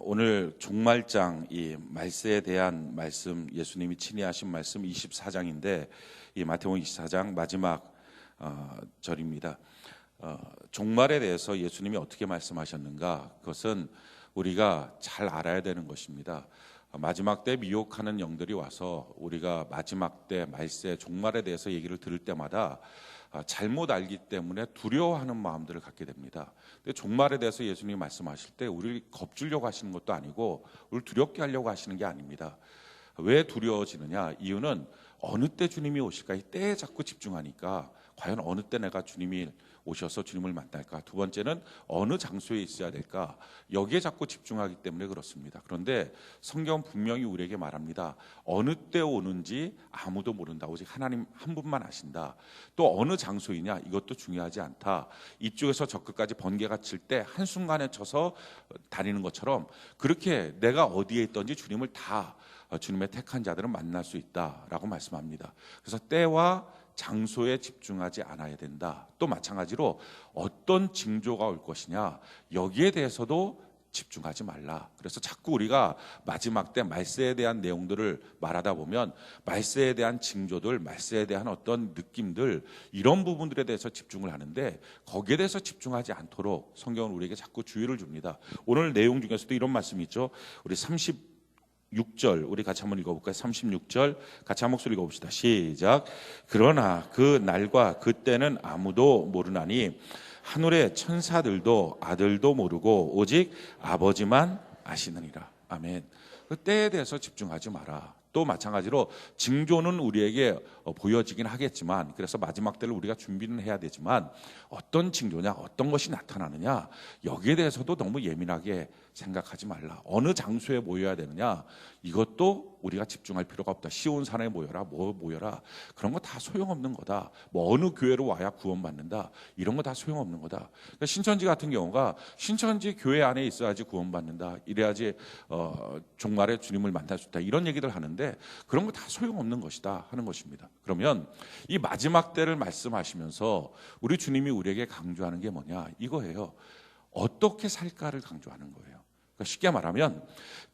오늘 종말장 이 말세에 대한 말씀, 예수님이 친히 하신 말씀 24장인데 이 마태복음 24장 마지막 절입니다. 종말에 대해서 예수님이 어떻게 말씀하셨는가, 그것은 우리가 잘 알아야 되는 것입니다. 마지막 때 미혹하는 영들이 와서 우리가 마지막 때 말세 종말에 대해서 얘기를 들을 때마다 잘못 알기 때문에 두려워하는 마음들을 갖게 됩니다. 근데 종말에 대해서 예수님이 말씀하실 때 우리를 겁주려고 하시는 것도 아니고 우리를 두렵게 하려고 하시는 게 아닙니다. 왜 두려워지느냐? 이유는 어느 때 주님이 오실까, 이 때에 자꾸 집중하니까 과연 어느 때 내가 주님이 오셔서 주님을 만날까? 두 번째는 어느 장소에 있어야 될까? 여기에 자꾸 집중하기 때문에 그렇습니다. 그런데 성경은 분명히 우리에게 말합니다. 어느 때 오는지 아무도 모른다. 오직 하나님 한 분만 아신다. 또 어느 장소이냐? 이것도 중요하지 않다. 이쪽에서 저 끝까지 번개가 칠 때 한순간에 쳐서 다니는 것처럼 그렇게 내가 어디에 있든지 주님을 다 주님의 택한 자들은 만날 수 있다라고 말씀합니다. 그래서 때와 장소에 집중하지 않아야 된다. 또 마찬가지로 어떤 징조가 올 것이냐, 여기에 대해서도 집중하지 말라. 그래서 자꾸 우리가 마지막 때 말세에 대한 내용들을 말하다 보면 말세에 대한 징조들, 말세에 대한 어떤 느낌들, 이런 부분들에 대해서 집중을 하는데 거기에 대해서 집중하지 않도록 성경은 우리에게 자꾸 주의를 줍니다. 오늘 내용 중에서도 이런 말씀이 있죠. 우리 36절 우리 같이 한번 읽어볼까요? 36절 같이 한 목소리 읽어봅시다. 시작. 그러나 그 날과 그 때는 아무도 모르나니 하늘의 천사들도 아들도 모르고 오직 아버지만 아시느니라. 아멘. 그 때에 대해서 집중하지 마라. 또 마찬가지로 징조는 우리에게 보여지긴 하겠지만, 그래서 마지막 때를 우리가 준비는 해야 되지만 어떤 징조냐, 어떤 것이 나타나느냐, 여기에 대해서도 너무 예민하게 생각하지 말라. 어느 장소에 모여야 되느냐, 이것도 우리가 집중할 필요가 없다. 시온산에 모여라, 모여라, 그런 거 다 소용없는 거다. 뭐 어느 교회로 와야 구원받는다, 이런 거 다 소용없는 거다. 그러니까 신천지 같은 경우가 신천지 교회 안에 있어야지 구원받는다, 이래야지 종말에 주님을 만날 수 있다, 이런 얘기들 하는데 그런 거 다 소용없는 것이다 하는 것입니다. 그러면 이 마지막 때를 말씀하시면서 우리 주님이 우리에게 강조하는 게 뭐냐, 이거예요. 어떻게 살까를 강조하는 거예요. 그러니까 쉽게 말하면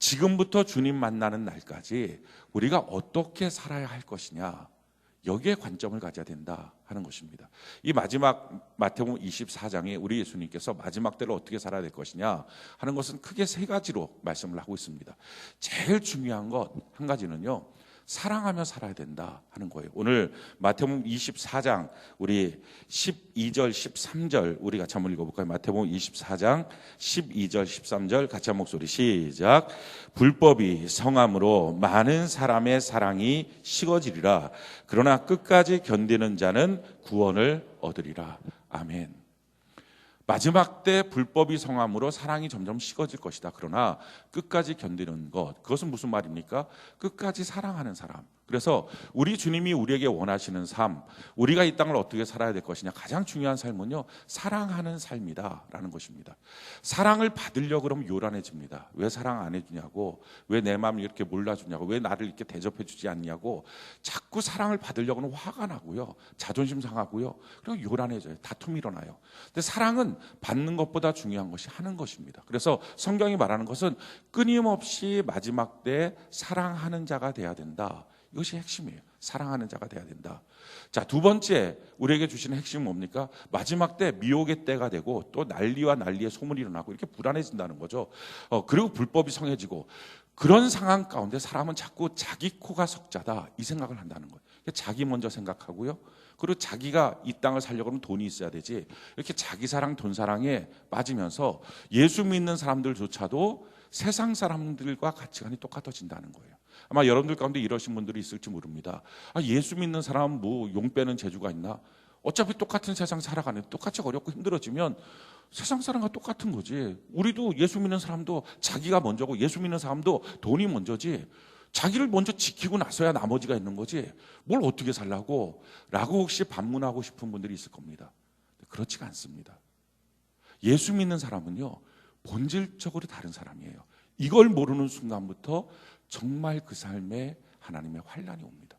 지금부터 주님 만나는 날까지 우리가 어떻게 살아야 할 것이냐, 여기에 관점을 가져야 된다 하는 것입니다. 이 마지막 마태복음 24장에 우리 예수님께서 마지막 때를 어떻게 살아야 될 것이냐 하는 것은 크게 세 가지로 말씀을 하고 있습니다. 제일 중요한 것 한 가지는요, 사랑하며 살아야 된다 하는 거예요. 오늘 마태복음 24장 우리 12절 13절 우리 같이 한번 읽어볼까요? 마태복음 24장 12절 13절 같이 한 목소리 시작. 불법이 성함으로 많은 사람의 사랑이 식어지리라. 그러나 끝까지 견디는 자는 구원을 얻으리라. 아멘. 마지막 때 불법이 성함으로 사랑이 점점 식어질 것이다. 그러나 끝까지 견디는 것, 그것은 무슨 말입니까? 끝까지 사랑하는 사람. 그래서 우리 주님이 우리에게 원하시는 삶, 우리가 이 땅을 어떻게 살아야 될 것이냐, 가장 중요한 삶은요, 사랑하는 삶이다라는 것입니다. 사랑을 받으려고 그러면 요란해집니다. 왜 사랑 안 해주냐고, 왜 내 마음을 이렇게 몰라주냐고, 왜 나를 이렇게 대접해주지 않냐고, 자꾸 사랑을 받으려고는 화가 나고요, 자존심 상하고요, 그리고 요란해져요. 다툼이 일어나요. 근데 사랑은 받는 것보다 중요한 것이 하는 것입니다. 그래서 성경이 말하는 것은 끊임없이 마지막 때 사랑하는 자가 돼야 된다. 이것이 핵심이에요. 사랑하는 자가 돼야 된다. 자, 두 번째 우리에게 주시는 핵심은 뭡니까? 마지막 때 미혹의 때가 되고 또 난리와 난리의 소문이 일어나고 이렇게 불안해진다는 거죠. 그리고 불법이 성해지고, 그런 상황 가운데 사람은 자꾸 자기 코가 석자다 이 생각을 한다는 거예요. 자기 먼저 생각하고요, 그리고 자기가 이 땅을 살려고 하면 돈이 있어야 되지, 이렇게 자기 사랑, 돈 사랑에 빠지면서 예수 믿는 사람들조차도 세상 사람들과 가치관이 똑같아진다는 거예요. 아마 여러분들 가운데 이러신 분들이 있을지 모릅니다. 예수 믿는 사람은 뭐 용 빼는 재주가 있나? 어차피 똑같은 세상 살아가는데 똑같이 어렵고 힘들어지면 세상 사람과 똑같은 거지. 우리도 예수 믿는 사람도 자기가 먼저고 예수 믿는 사람도 돈이 먼저지, 자기를 먼저 지키고 나서야 나머지가 있는 거지, 뭘 어떻게 살라고 라고 혹시 반문하고 싶은 분들이 있을 겁니다. 그렇지가 않습니다. 예수 믿는 사람은요, 본질적으로 다른 사람이에요. 이걸 모르는 순간부터 정말 그 삶에 하나님의 환난이 옵니다.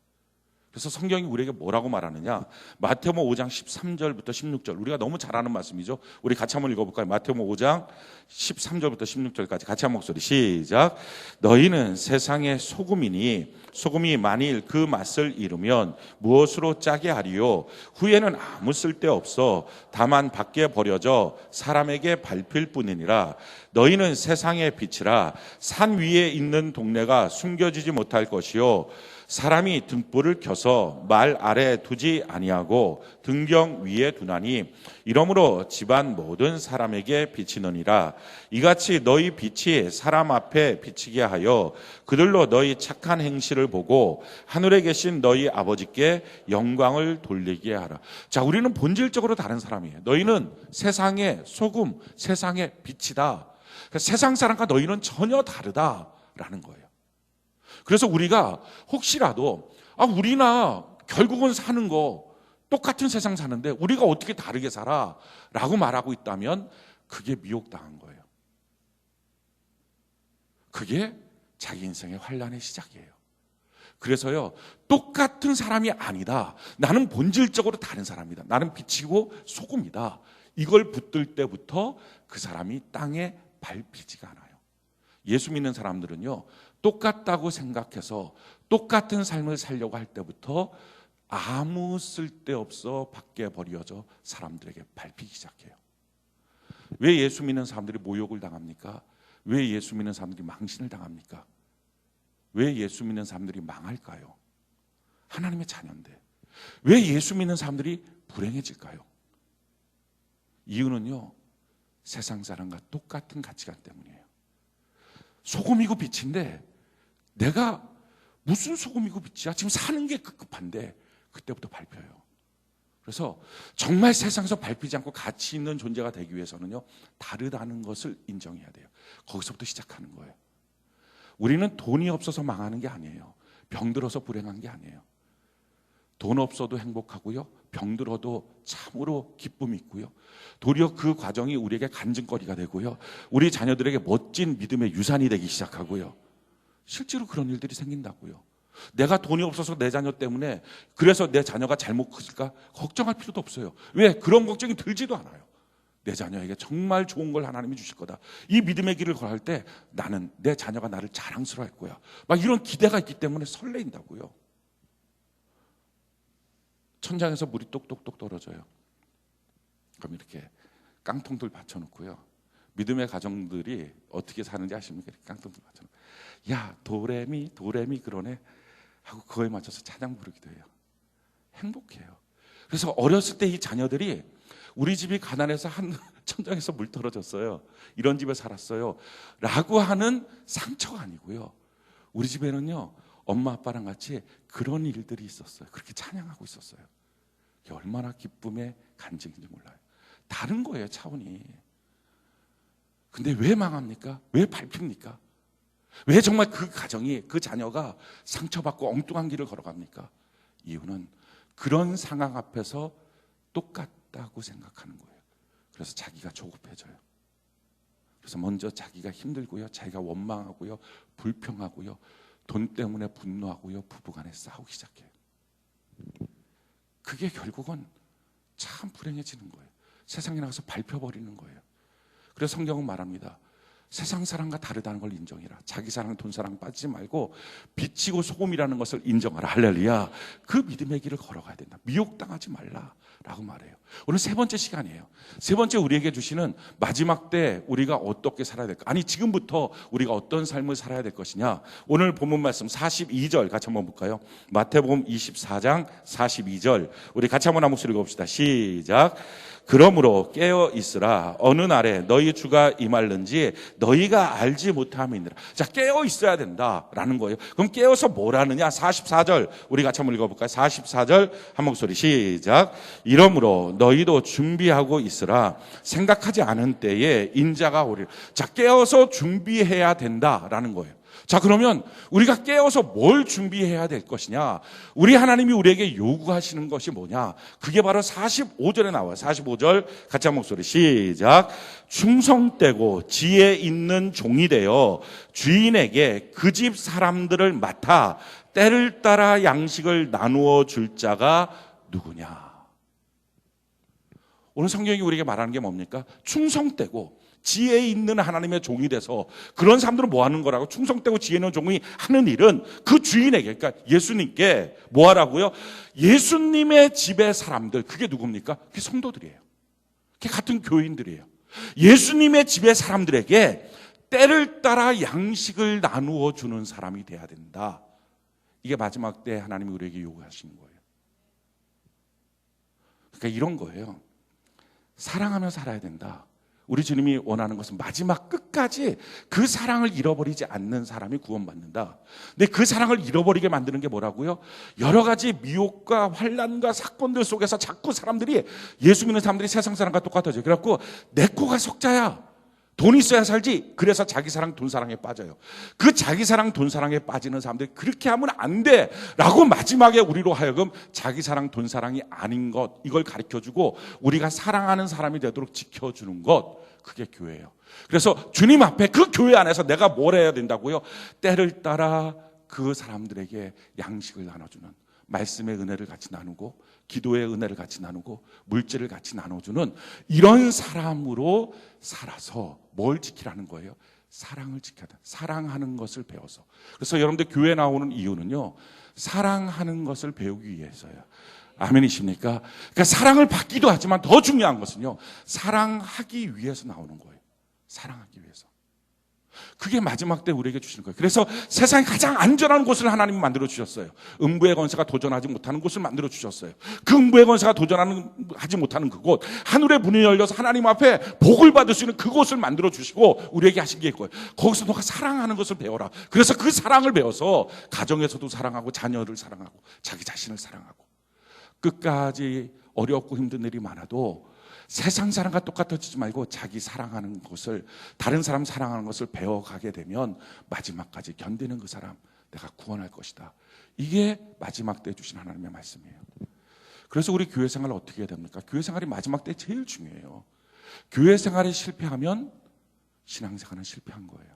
그래서 성경이 우리에게 뭐라고 말하느냐? 마태복음 5장 13절부터 16절. 우리가 너무 잘 아는 말씀이죠. 우리 같이 한번 읽어볼까요? 마태복음 5장 13절부터 16절까지 같이 한 목소리 시작. 너희는 세상의 소금이니 소금이 만일 그 맛을 잃으면 무엇으로 짜게 하리요? 후에는 아무 쓸데없어 다만 밖에 버려져 사람에게 밟힐 뿐이니라. 너희는 세상의 빛이라. 산 위에 있는 동네가 숨겨지지 못할 것이요 사람이 등불을 켜서 말 아래 두지 아니하고 등경 위에 두나니 이러므로 집안 모든 사람에게 비치느니라. 이같이 너희 빛이 사람 앞에 비치게 하여 그들로 너희 착한 행실을 보고 하늘에 계신 너희 아버지께 영광을 돌리게 하라. 자, 우리는 본질적으로 다른 사람이에요. 너희는 세상의 소금, 세상의 빛이다. 세상 사람과 너희는 전혀 다르다라는 거예요. 그래서 우리가 혹시라도 우리나 결국은 사는 거 똑같은 세상 사는데 우리가 어떻게 다르게 살아? 라고 말하고 있다면 그게 미혹당한 거예요. 그게 자기 인생의 환란의 시작이에요. 그래서요, 똑같은 사람이 아니다. 나는 본질적으로 다른 사람이다. 나는 빛이고 소금이다. 이걸 붙들 때부터 그 사람이 땅에 밟히지가 않아요. 예수 믿는 사람들은요, 똑같다고 생각해서 똑같은 삶을 살려고 할 때부터 아무 쓸데없어 밖에 버려져 사람들에게 밟히기 시작해요. 왜 예수 믿는 사람들이 모욕을 당합니까? 왜 예수 믿는 사람들이 망신을 당합니까? 왜 예수 믿는 사람들이 망할까요? 하나님의 자녀인데 왜 예수 믿는 사람들이 불행해질까요? 이유는요, 세상 사람과 똑같은 가치관 때문이에요. 소금이고 빛인데 내가 무슨 소금이고 빛이야? 지금 사는 게 급급한데 그때부터 밟혀요. 그래서 정말 세상에서 밟히지 않고 가치 있는 존재가 되기 위해서는요, 다르다는 것을 인정해야 돼요. 거기서부터 시작하는 거예요. 우리는 돈이 없어서 망하는 게 아니에요. 병들어서 불행한 게 아니에요. 돈 없어도 행복하고요, 병들어도 참으로 기쁨이 있고요, 도리어 그 과정이 우리에게 간증거리가 되고요, 우리 자녀들에게 멋진 믿음의 유산이 되기 시작하고요. 실제로 그런 일들이 생긴다고요. 내가 돈이 없어서 내 자녀 때문에 그래서 내 자녀가 잘못 커질까 걱정할 필요도 없어요. 왜? 그런 걱정이 들지도 않아요. 내 자녀에게 정말 좋은 걸 하나님이 주실 거다. 이 믿음의 길을 걸어갈 때 나는 내 자녀가 나를 자랑스러워할 거야. 막 이런 기대가 있기 때문에 설레인다고요. 천장에서 물이 똑똑똑 떨어져요. 그럼 이렇게 깡통들 받쳐놓고요, 믿음의 가정들이 어떻게 사는지 아십니까? 이렇게 깡통들 받쳐놓고 야 도레미 도레미 그러네 하고 그거에 맞춰서 찬양 부르기도 해요. 행복해요. 그래서 어렸을 때 이 자녀들이 우리 집이 가난해서 한 천장에서 물 떨어졌어요, 이런 집에 살았어요 라고 하는 상처가 아니고요, 우리 집에는요 엄마 아빠랑 같이 그런 일들이 있었어요. 그렇게 찬양하고 있었어요. 이게 얼마나 기쁨의 간증인지 몰라요. 다른 거예요, 차원이. 근데 왜 망합니까? 왜 밟힙니까? 왜 정말 그 가정이, 그 자녀가 상처받고 엉뚱한 길을 걸어갑니까? 이유는 그런 상황 앞에서 똑같다고 생각하는 거예요. 그래서 자기가 조급해져요. 그래서 먼저 자기가 힘들고요, 자기가 원망하고요, 불평하고요, 돈 때문에 분노하고요, 부부간에 싸우기 시작해요. 그게 결국은 참 불행해지는 거예요. 세상에 나가서 밟혀버리는 거예요. 그래서 성경은 말합니다. 세상 사람과 다르다는 걸 인정해라. 자기 사랑, 돈 사랑 빠지지 말고 빛이고 소금이라는 것을 인정하라. 할렐루야. 그 믿음의 길을 걸어가야 된다. 미혹당하지 말라라고 말해요. 오늘 세 번째 시간이에요. 세 번째 우리에게 주시는 마지막 때 우리가 어떻게 살아야 될까? 아니 지금부터 우리가 어떤 삶을 살아야 될 것이냐? 오늘 본문 말씀 42절 같이 한번 볼까요? 마태복음 24장 42절 우리 같이 한번 한 목소리 읽어봅시다. 시작. 그러므로 깨어 있으라. 어느 날에 너희 주가 임할는지 너희가 알지 못함이니라. 자, 깨어 있어야 된다라는 거예요. 그럼 깨어서 뭘 하느냐? 44절 우리 같이 한번 읽어볼까요? 44절 한 목소리 시작. 이러므로 너희도 준비하고 있으라. 생각하지 않은 때에 인자가 오리라. 자, 깨어서 준비해야 된다라는 거예요. 자, 그러면 우리가 깨어서 뭘 준비해야 될 것이냐? 우리 하나님이 우리에게 요구하시는 것이 뭐냐? 그게 바로 45절에 나와요. 45절 같이 한 목소리 시작. 충성되고 지혜 있는 종이 되어 주인에게 그 집 사람들을 맡아 때를 따라 양식을 나누어 줄 자가 누구냐? 오늘 성경이 우리에게 말하는 게 뭡니까? 충성되고 지혜 있는 하나님의 종이 돼서 그런 사람들은 뭐 하는 거라고? 충성되고 지혜 있는 종이 하는 일은 그 주인에게, 그러니까 예수님께 뭐 하라고요? 예수님의 집의 사람들, 그게 누굽니까? 그게 성도들이에요. 그게 같은 교인들이에요. 예수님의 집의 사람들에게 때를 따라 양식을 나누어 주는 사람이 돼야 된다. 이게 마지막 때 하나님이 우리에게 요구하시는 거예요. 그러니까 이런 거예요. 사랑하며 살아야 된다. 우리 주님이 원하는 것은 마지막 끝까지 그 사랑을 잃어버리지 않는 사람이 구원받는다. 근데 그 사랑을 잃어버리게 만드는 게 뭐라고요? 여러 가지 미혹과 환난과 사건들 속에서 자꾸 사람들이, 예수 믿는 사람들이 세상 사람과 똑같아져요. 그래갖고 내 코가 석자야, 돈 있어야 살지. 그래서 자기 사랑, 돈 사랑에 빠져요. 그 자기 사랑, 돈 사랑에 빠지는 사람들이 그렇게 하면 안 돼 라고 마지막에 우리로 하여금 자기 사랑, 돈 사랑이 아닌 것, 이걸 가르쳐주고 우리가 사랑하는 사람이 되도록 지켜주는 것, 그게 교회예요. 그래서 주님 앞에 그 교회 안에서 내가 뭘 해야 된다고요? 때를 따라 그 사람들에게 양식을 나눠주는, 말씀의 은혜를 같이 나누고 기도의 은혜를 같이 나누고 물질을 같이 나눠주는 이런 사람으로 살아서 뭘 지키라는 거예요? 사랑을 지켜야 돼. 사랑하는 것을 배워서. 그래서 여러분들 교회 나오는 이유는요, 사랑하는 것을 배우기 위해서요. 아멘이십니까? 그러니까 사랑을 받기도 하지만 더 중요한 것은요, 사랑하기 위해서 나오는 거예요. 사랑하기 위해서. 그게 마지막 때 우리에게 주시는 거예요. 그래서 세상에 가장 안전한 곳을 하나님이 만들어 주셨어요. 음부의 권세가 도전하지 못하는 곳을 만들어 주셨어요. 그 음부의 권세가 도전하지 못하는 그곳, 하늘의 문이 열려서 하나님 앞에 복을 받을 수 있는 그곳을 만들어 주시고 우리에게 하신 게 있고요. 거기서 너가 사랑하는 것을 배워라. 그래서 그 사랑을 배워서 가정에서도 사랑하고 자녀를 사랑하고 자기 자신을 사랑하고 끝까지 어렵고 힘든 일이 많아도 세상 사람과 똑같아지지 말고 자기 사랑하는 것을, 다른 사람 사랑하는 것을 배워가게 되면 마지막까지 견디는 그 사람 내가 구원할 것이다. 이게 마지막 때 주신 하나님의 말씀이에요. 그래서 우리 교회 생활을 어떻게 해야 됩니까? 교회 생활이 마지막 때 제일 중요해요. 교회 생활이 실패하면 신앙생활은 실패한 거예요.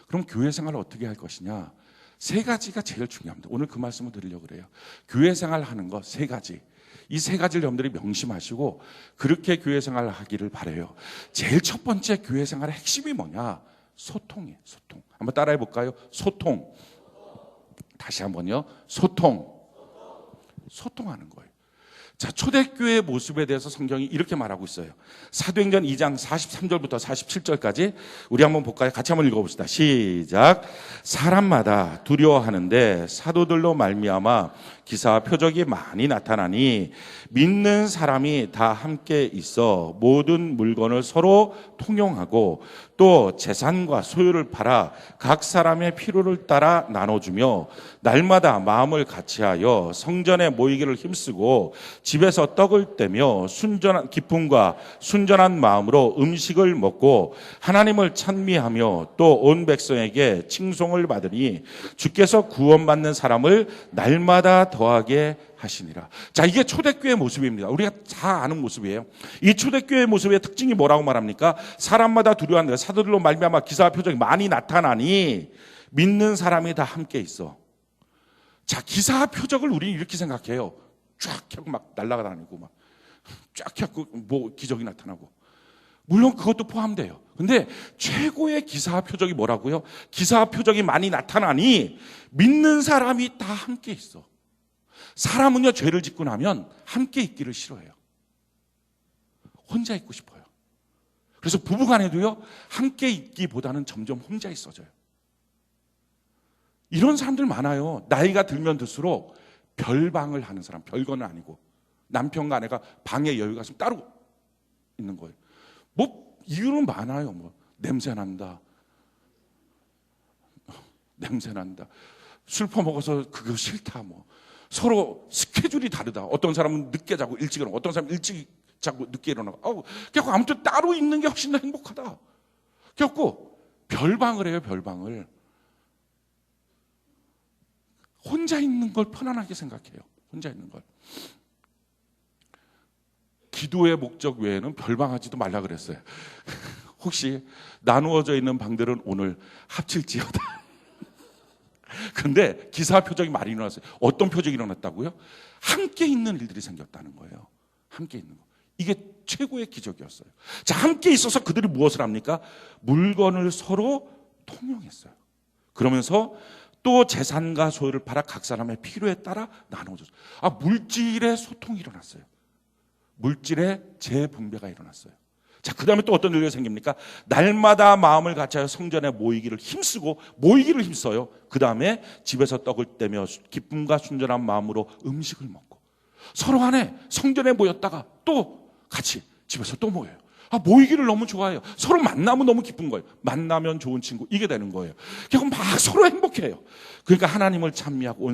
그럼 교회 생활을 어떻게 할 것이냐? 세 가지가 제일 중요합니다. 오늘 그 말씀을 드리려고 그래요. 교회 생활 하는 거 세 가지. 이 세 가지를 여러분들이 명심하시고 그렇게 교회 생활을 하기를 바라요. 제일 첫 번째 교회 생활의 핵심이 뭐냐? 소통이에요. 소통. 한번 따라해 볼까요? 소통. 다시 한번요. 소통. 소통하는 거예요. 자, 초대교회의 모습에 대해서 성경이 이렇게 말하고 있어요. 사도행전 2장 43절부터 47절까지 우리 한번 볼까요? 같이 한번 읽어봅시다. 시작. 사람마다 두려워하는데 사도들로 말미암아 기사와 표적이 많이 나타나니 믿는 사람이 다 함께 있어 모든 물건을 서로 통용하고 또 재산과 소유를 팔아 각 사람의 필요를 따라 나눠주며 날마다 마음을 같이하여 성전에 모이기를 힘쓰고 집에서 떡을 떼며 순전한 기쁨과 순전한 마음으로 음식을 먹고 하나님을 찬미하며 또 온 백성에게 칭송을 받으니 주께서 구원받는 사람을 날마다 더하게 하시니라. 자, 이게 초대교회의 모습입니다. 우리가 다 아는 모습이에요. 이 초대교회의 모습의 특징이 뭐라고 말합니까? 사람마다 두려워하는데 사도들로 말미암아 기사와 표적이 많이 나타나니 믿는 사람이 다 함께 있어. 자, 기사와 표적을 우리는 이렇게 생각해요. 쫙 하고 막 날아다니고 막 쫙 하고 뭐 기적이 나타나고. 물론 그것도 포함돼요. 근데 최고의 기사와 표적이 뭐라고요? 기사와 표적이 많이 나타나니 믿는 사람이 다 함께 있어. 사람은요, 죄를 짓고 나면 함께 있기를 싫어해요. 혼자 있고 싶어요. 그래서 부부간에도요, 함께 있기보다는 점점 혼자 있어져요. 이런 사람들 많아요. 나이가 들면 들수록 별방을 하는 사람, 별거는 아니고 남편과 아내가 방에 여유가 있으면 따로 있는 거예요. 뭐 이유는 많아요. 뭐 냄새 난다, 술 퍼먹어서 그거 싫다, 뭐 서로 스케줄이 다르다. 어떤 사람은 늦게 자고 일찍 일어나고 어떤 사람은 일찍 자고 늦게 일어나고. 그래서 아무튼 따로 있는 게 훨씬 더 행복하다. 그래서 별방을 해요, 별방을. 혼자 있는 걸 편안하게 생각해요. 혼자 있는 걸. 기도의 목적 외에는 별방하지도 말라 그랬어요. 혹시 나누어져 있는 방들은 오늘 합칠지어다. 그런데 기사 표적이 많이 일어났어요. 어떤 표적이 일어났다고요? 함께 있는 일들이 생겼다는 거예요. 함께 있는 거. 이게 최고의 기적이었어요. 자, 함께 있어서 그들이 무엇을 합니까? 물건을 서로 통용했어요. 그러면서 또 재산과 소유를 팔아 각 사람의 필요에 따라 나눠줬어요. 물질의 소통이 일어났어요. 물질의 재분배가 일어났어요. 자, 그 다음에 또 어떤 일이 생깁니까? 날마다 마음을 같이하여 성전에 모이기를 힘써요. 그 다음에 집에서 떡을 떼며 기쁨과 순전한 마음으로 음식을 먹고, 서로 간에 성전에 모였다가 또 같이 집에서 또 모여요. 모이기를 너무 좋아해요. 서로 만나면 너무 기쁜 거예요. 만나면 좋은 친구, 이게 되는 거예요. 결국 막 서로 행복해요. 그러니까 하나님을 찬미하고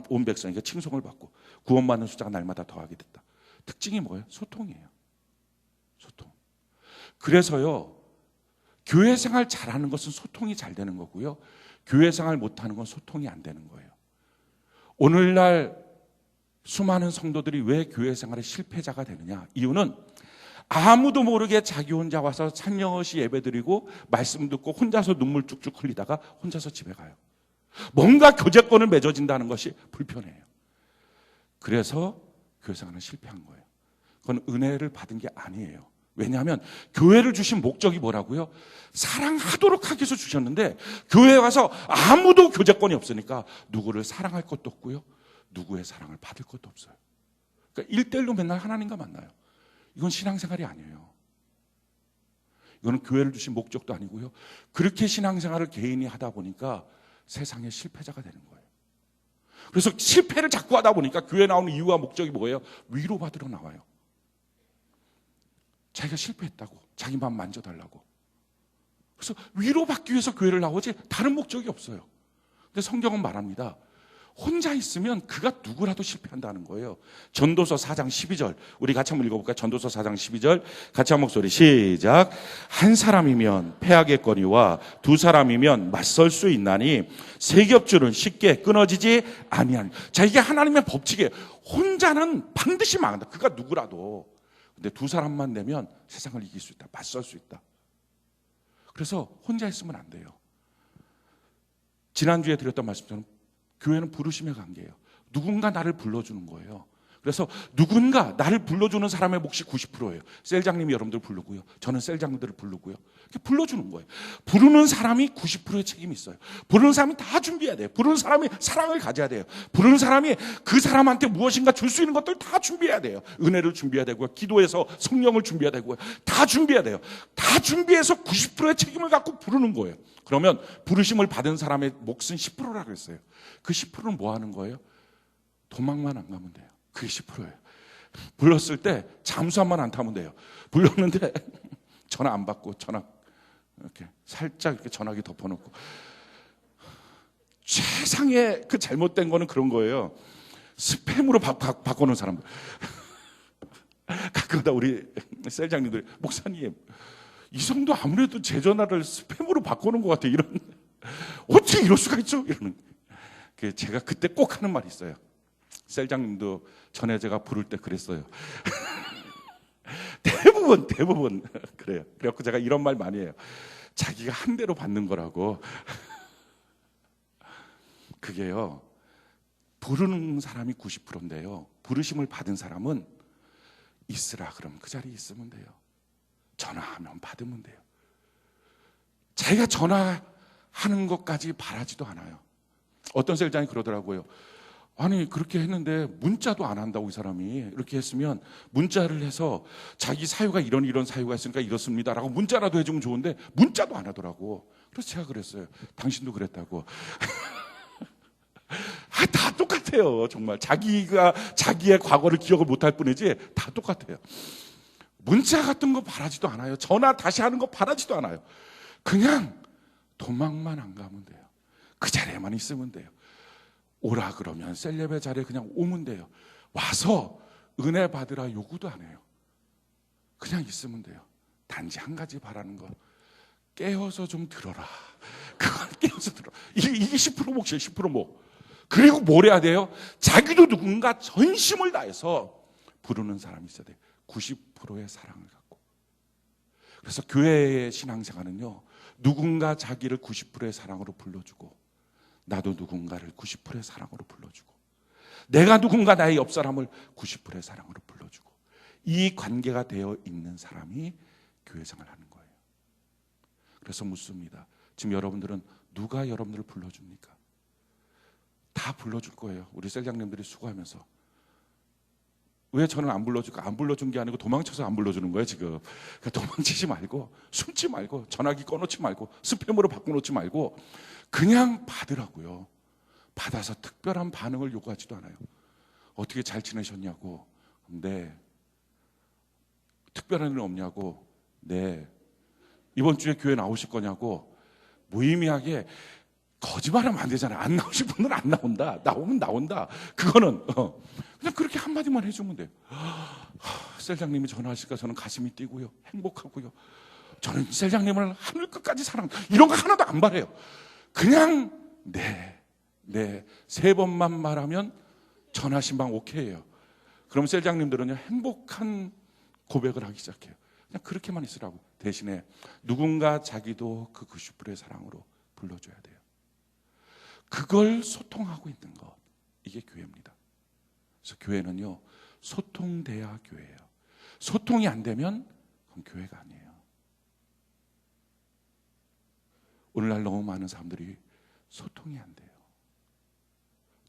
온 백성에게 칭송을 받고 구원받는 숫자가 날마다 더하게 됐다. 특징이 뭐예요? 소통이에요. 소통. 그래서요, 교회 생활 잘하는 것은 소통이 잘 되는 거고요, 교회 생활 못하는 건 소통이 안 되는 거예요. 오늘날 수많은 성도들이 왜 교회 생활의 실패자가 되느냐? 이유는 아무도 모르게 자기 혼자 와서 살며시 예배드리고 말씀 듣고 혼자서 눈물 쭉쭉 흘리다가 혼자서 집에 가요. 뭔가 교제권을 맺어진다는 것이 불편해요. 그래서 교회 생활은 실패한 거예요. 그건 은혜를 받은 게 아니에요. 왜냐하면 교회를 주신 목적이 뭐라고요? 사랑하도록 하기 위해서 주셨는데, 교회에 와서 아무도 교제권이 없으니까 누구를 사랑할 것도 없고요, 누구의 사랑을 받을 것도 없어요. 그러니까 1대1로 맨날 하나님과 만나요. 이건 신앙생활이 아니에요. 이거는 교회를 주신 목적도 아니고요, 그렇게 신앙생활을 개인이 하다 보니까 세상의 실패자가 되는 거예요. 그래서 실패를 자꾸 하다 보니까 교회 나오는 이유와 목적이 뭐예요? 위로받으러 나와요. 자기가 실패했다고, 자기 마음 만져달라고. 그래서 위로받기 위해서 교회를 나오지 다른 목적이 없어요. 근데 성경은 말합니다. 혼자 있으면 그가 누구라도 실패한다는 거예요. 전도서 4장 12절, 우리 같이 한번 읽어볼까요? 전도서 4장 12절, 같이 한 목소리 시작. 한 사람이면 패하겠거니와 두 사람이면 맞설 수 있나니 세 겹줄은 쉽게 끊어지지 아니하니. 자, 이게 하나님의 법칙이에요. 혼자는 반드시 망한다, 그가 누구라도. 근데 두 사람만 되면 세상을 이길 수 있다, 맞설 수 있다. 그래서 혼자 있으면 안 돼요. 지난주에 드렸던 말씀처럼 교회는 부르심의 관계예요. 누군가 나를 불러주는 거예요. 그래서 누군가 나를 불러주는 사람의 몫이 90%예요. 셀장님이 여러분들 부르고요, 저는 셀장님들을 부르고요, 이렇게 불러주는 거예요. 부르는 사람이 90%의 책임이 있어요. 부르는 사람이 다 준비해야 돼요. 부르는 사람이 사랑을 가져야 돼요. 부르는 사람이 그 사람한테 무엇인가 줄 수 있는 것들 다 준비해야 돼요. 은혜를 준비해야 되고요, 기도해서 성령을 준비해야 되고요, 다 준비해야 돼요. 다 준비해서 90%의 책임을 갖고 부르는 거예요. 그러면 부르심을 받은 사람의 몫은 10%라고 했어요. 그 10%는 뭐 하는 거예요? 도망만 안 가면 돼요. 그게 10%예요. 불렀을 때 잠수함만 안 타면 돼요. 불렀는데 전화 안 받고, 전화 이렇게 살짝 이렇게 전화기 덮어놓고. 최상의 그 잘못된 거는 그런 거예요. 스팸으로 바꿔놓은 사람들. 가끔가다 우리 셀장님들이, 목사님 이 성도 아무래도 제 전화를 스팸으로 바꿔놓은 것 같아요, 이런. 어떻게 이럴 수가 있죠? 이러는. 제가 그때 꼭 하는 말이 있어요. 셀장님도 전에 제가 부를 때 그랬어요. 대부분 그래요. 그래갖고 제가 이런 말 많이 해요. 자기가 한 대로 받는 거라고. 그게요, 부르는 사람이 90%인데요, 부르심을 받은 사람은 있으라 그러면 그 자리에 있으면 돼요. 전화하면 받으면 돼요. 자기가 전화하는 것까지 바라지도 않아요. 어떤 셀장이 그러더라고요. 아니, 그렇게 했는데 문자도 안 한다고, 이 사람이. 이렇게 했으면 문자를 해서 자기 사유가 이런 사유가 있으니까 이렇습니다라고 문자라도 해주면 좋은데 문자도 안 하더라고. 그래서 제가 그랬어요. 당신도 그랬다고. 다 똑같아요. 정말 자기가 자기의 과거를 기억을 못할 뿐이지 다 똑같아요. 문자 같은 거 바라지도 않아요. 전화 다시 하는 거 바라지도 않아요. 그냥 도망만 안 가면 돼요. 그 자리에만 있으면 돼요. 오라 그러면 셀레베 자리에 그냥 오면 돼요. 와서 은혜 받으라 요구도 안 해요. 그냥 있으면 돼요. 단지 한 가지 바라는 거, 깨어서 좀 들어라. 깨어서 들어. 이게 10% 몫이에요. 10% 몫. 그리고 뭘 해야 돼요? 자기도 누군가 전심을 다해서 부르는 사람이 있어야 돼요. 90%의 사랑을 갖고. 그래서 교회의 신앙생활은요, 누군가 자기를 90%의 사랑으로 불러주고, 나도 누군가를 90%의 사랑으로 불러주고, 내가 누군가 나의 옆 사람을 90%의 사랑으로 불러주고, 이 관계가 되어 있는 사람이 교회 생활하는 거예요. 그래서 묻습니다. 지금 여러분들은 누가 여러분들을 불러줍니까? 다 불러줄 거예요. 우리 셀장님들이 수고하면서. 왜 저는 안 불러줄까? 안 불러준 게 아니고 도망쳐서 안 불러주는 거예요, 지금. 그러니까 도망치지 말고, 숨지 말고, 전화기 꺼놓지 말고, 스팸으로 바꿔놓지 말고, 그냥 받으라고요. 받아서 특별한 반응을 요구하지도 않아요. 어떻게 잘 지내셨냐고. 네. 특별한 일 없냐고. 네. 이번 주에 교회 나오실 거냐고. 무의미하게 거짓말하면 안 되잖아요. 안 나오실 분은 안 나온다. 나오면 나온다. 그거는 그냥 그렇게 한마디만 해주면 돼요. 셀장님이 전화하실까 저는 가슴이 뛰고요. 행복하고요. 저는 셀장님을 하늘 끝까지 사랑. 이런 거 하나도 안 바래요. 그냥 네. 3번만 말하면 전화신방 오케이예요. 그럼 셀장님들은요, 행복한 고백을 하기 시작해요. 그냥 그렇게만 있으라고. 대신에 누군가 자기도 그 90%의 사랑으로 불러줘야 돼요. 그걸 소통하고 있는 것, 이게 교회입니다. 그래서 교회는요, 소통돼야 교회예요. 소통이 안 되면 그건 교회가 아니에요. 오늘날 너무 많은 사람들이 소통이 안 돼요.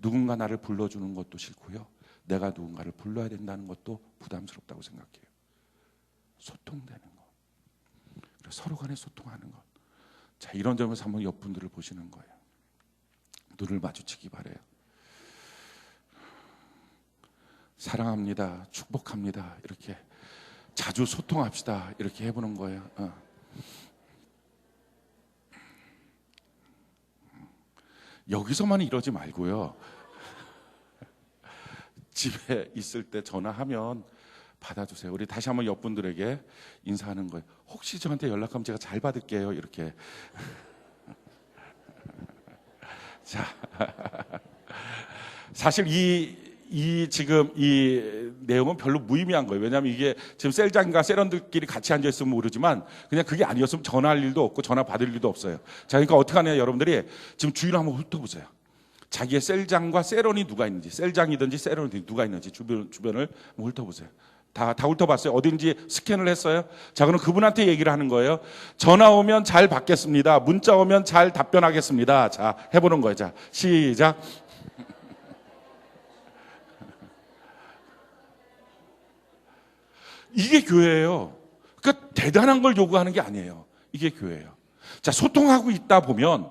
누군가 나를 불러주는 것도 싫고요, 내가 누군가를 불러야 된다는 것도 부담스럽다고 생각해요. 소통되는 것, 그래서 서로 간에 소통하는 것. 자, 이런 점에서 한번 옆분들을 보시는 거예요. 눈을 마주치기 바래요. 사랑합니다, 축복합니다, 이렇게 자주 소통합시다, 이렇게 해보는 거예요. 여기서만 이러지 말고요, 집에 있을 때 전화하면 받아주세요. 우리 다시 한번 옆분들에게 인사하는 거예요. 혹시 저한테 연락하면 제가 잘 받을게요, 이렇게. 자, 사실 지금 이 내용은 별로 무의미한 거예요. 왜냐하면 이게 지금 셀장과 세런들끼리 같이 앉아있으면 모르지만 그냥 그게 아니었으면 전화할 일도 없고 전화 받을 일도 없어요. 자, 그러니까 어떻게 하냐, 여러분들이 지금 주위를 한번 훑어보세요. 자기의 셀장과 세런이 누가 있는지, 셀장이든지 세런이든지 누가 있는지 주변을 한번 훑어보세요. 다 훑어봤어요. 어딘지 스캔을 했어요. 자, 그럼 그분한테 얘기를 하는 거예요. 전화 오면 잘 받겠습니다. 문자 오면 잘 답변하겠습니다. 자, 해보는 거예요. 자, 시작. 이게 교회예요. 그러니까 대단한 걸 요구하는 게 아니에요. 이게 교회예요. 자, 소통하고 있다 보면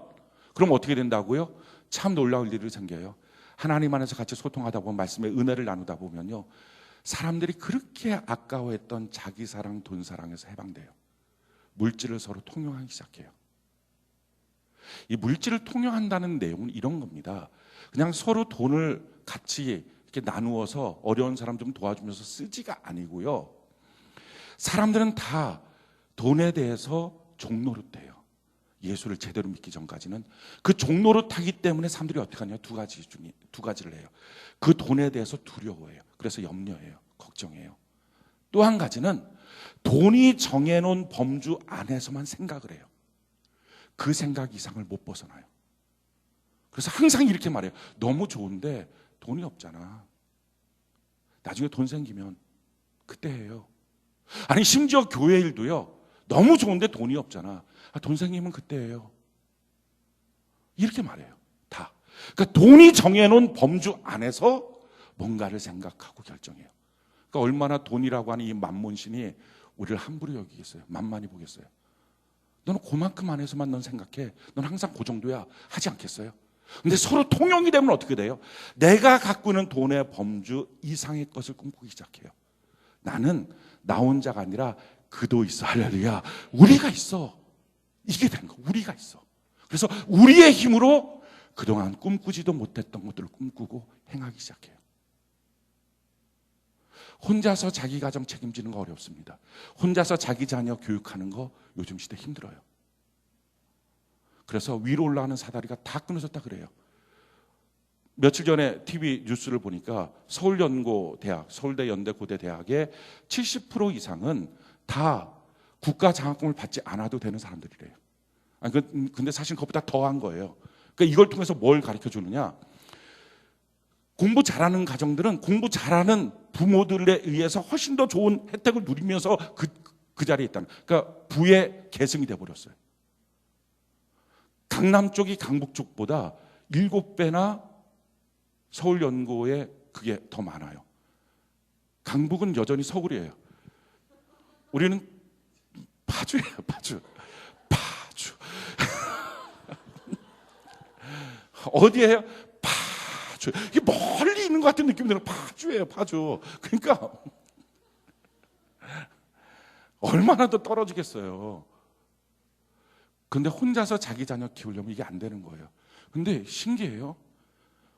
그럼 어떻게 된다고요? 참 놀라울 일이 생겨요. 하나님 안에서 같이 소통하다 보면, 말씀의 은혜를 나누다 보면요, 사람들이 그렇게 아까워했던 자기 사랑, 돈 사랑에서 해방돼요. 물질을 서로 통용하기 시작해요. 이 물질을 통용한다는 내용은 이런 겁니다. 그냥 서로 돈을 같이 이렇게 나누어서 어려운 사람 좀 도와주면서 쓰지가 아니고요, 사람들은 다 돈에 대해서 종노릇해요. 예수를 제대로 믿기 전까지는 그 종노릇하기 때문에 사람들이 어떻게 하냐, 두 가지를 해요. 그 돈에 대해서 두려워해요. 그래서 염려해요. 걱정해요. 또 한 가지는 돈이 정해놓은 범주 안에서만 생각을 해요. 그 생각 이상을 못 벗어나요. 그래서 항상 이렇게 말해요. 너무 좋은데 돈이 없잖아. 나중에 돈 생기면 그때 해요. 아니, 심지어 교회 일도요, 너무 좋은데 돈이 없잖아. 돈 생기면 그때 해요. 이렇게 말해요. 다. 그러니까 돈이 정해놓은 범주 안에서 뭔가를 생각하고 결정해요. 그러니까 얼마나 돈이라고 하는 이 만몬신이 우리를 함부로 여기겠어요. 만만히 보겠어요. 너는 그만큼 안에서만 넌 생각해. 넌 항상 그 정도야. 하지 않겠어요? 근데 서로 통용이 되면 어떻게 돼요? 내가 갖고 있는 돈의 범주 이상의 것을 꿈꾸기 시작해요. 나는 나 혼자가 아니라 그도 있어. 할렐루야. 우리가 있어. 이게 되는 거. 우리가 있어. 그래서 우리의 힘으로 그동안 꿈꾸지도 못했던 것들을 꿈꾸고 행하기 시작해요. 혼자서 자기 가정 책임지는 거 어렵습니다. 혼자서 자기 자녀 교육하는 거 요즘 시대 힘들어요. 그래서 위로 올라가는 사다리가 다 끊어졌다 그래요. 며칠 전에 TV 뉴스를 보니까 서울연고대학, 서울대 연대 고대 대학의 70% 이상은 다 국가 장학금을 받지 않아도 되는 사람들이래요. 아니, 근데 사실 그것보다 더한 거예요. 그러니까 이걸 통해서 뭘 가르쳐 주느냐? 공부 잘하는 가정들은 공부 잘하는 부모들에 의해서 훨씬 더 좋은 혜택을 누리면서 그 자리에 있다는. 그러니까 부의 계승이 돼버렸어요. 강남 쪽이 강북 쪽보다 7배나 서울연고에 그게 더 많아요. 강북은 여전히 서울이에요. 우리는 파주예요, 파주. 어디예요? 파주. 이게 멀리 있는 것 같은 느낌이 드는 파주예요, 파주. 그러니까 얼마나 더 떨어지겠어요. 근데 혼자서 자기 자녀 키우려면 이게 안 되는 거예요. 근데 신기해요.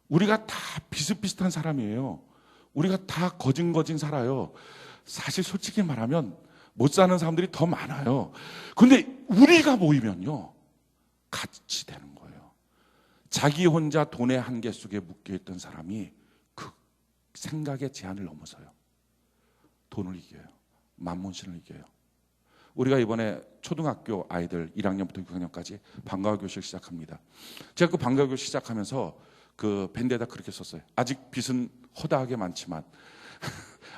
우리가 다 비슷비슷한 사람이에요. 우리가 다 거진 살아요. 사실 솔직히 말하면 못 사는 사람들이 더 많아요. 근데 우리가 모이면요, 같이 되는 거예요. 자기 혼자 돈의 한계 속에 묶여있던 사람이 그 생각의 제한을 넘어서요. 돈을 이겨요. 만몬신을 이겨요. 우리가 이번에 초등학교 아이들 1학년부터 6학년까지 방과후 교실 시작합니다. 제가 그 방과후 교실 시작하면서 그 밴드에다 그렇게 썼어요. 아직 빚은 허다하게 많지만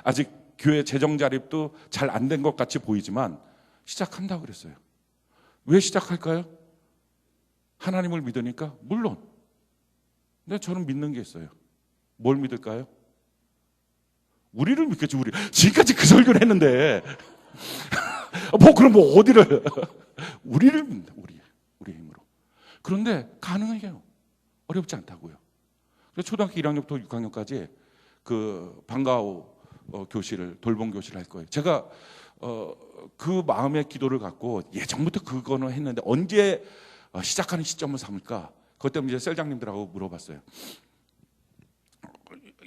아직 교회 재정 자립도 잘 안 된 것 같이 보이지만 시작한다고 그랬어요. 왜 시작할까요? 하나님을 믿으니까? 물론. 근데 저는 믿는 게 있어요. 뭘 믿을까요? 우리를 믿겠지, 우리. 지금까지 그 설교를 했는데 그럼 어디를 우리를 믿는다. 우리 힘으로. 그런데 가능해요. 어렵지 않다고요. 그래서 초등학교 1학년부터 6학년까지 그 방과후 교실을, 돌봄 교실을 할 거예요. 제가 그 마음의 기도를 갖고 예전부터 그거는 했는데 언제 시작하는 시점을 삼을까? 그것 때문에 이제 셀장님들하고 물어봤어요.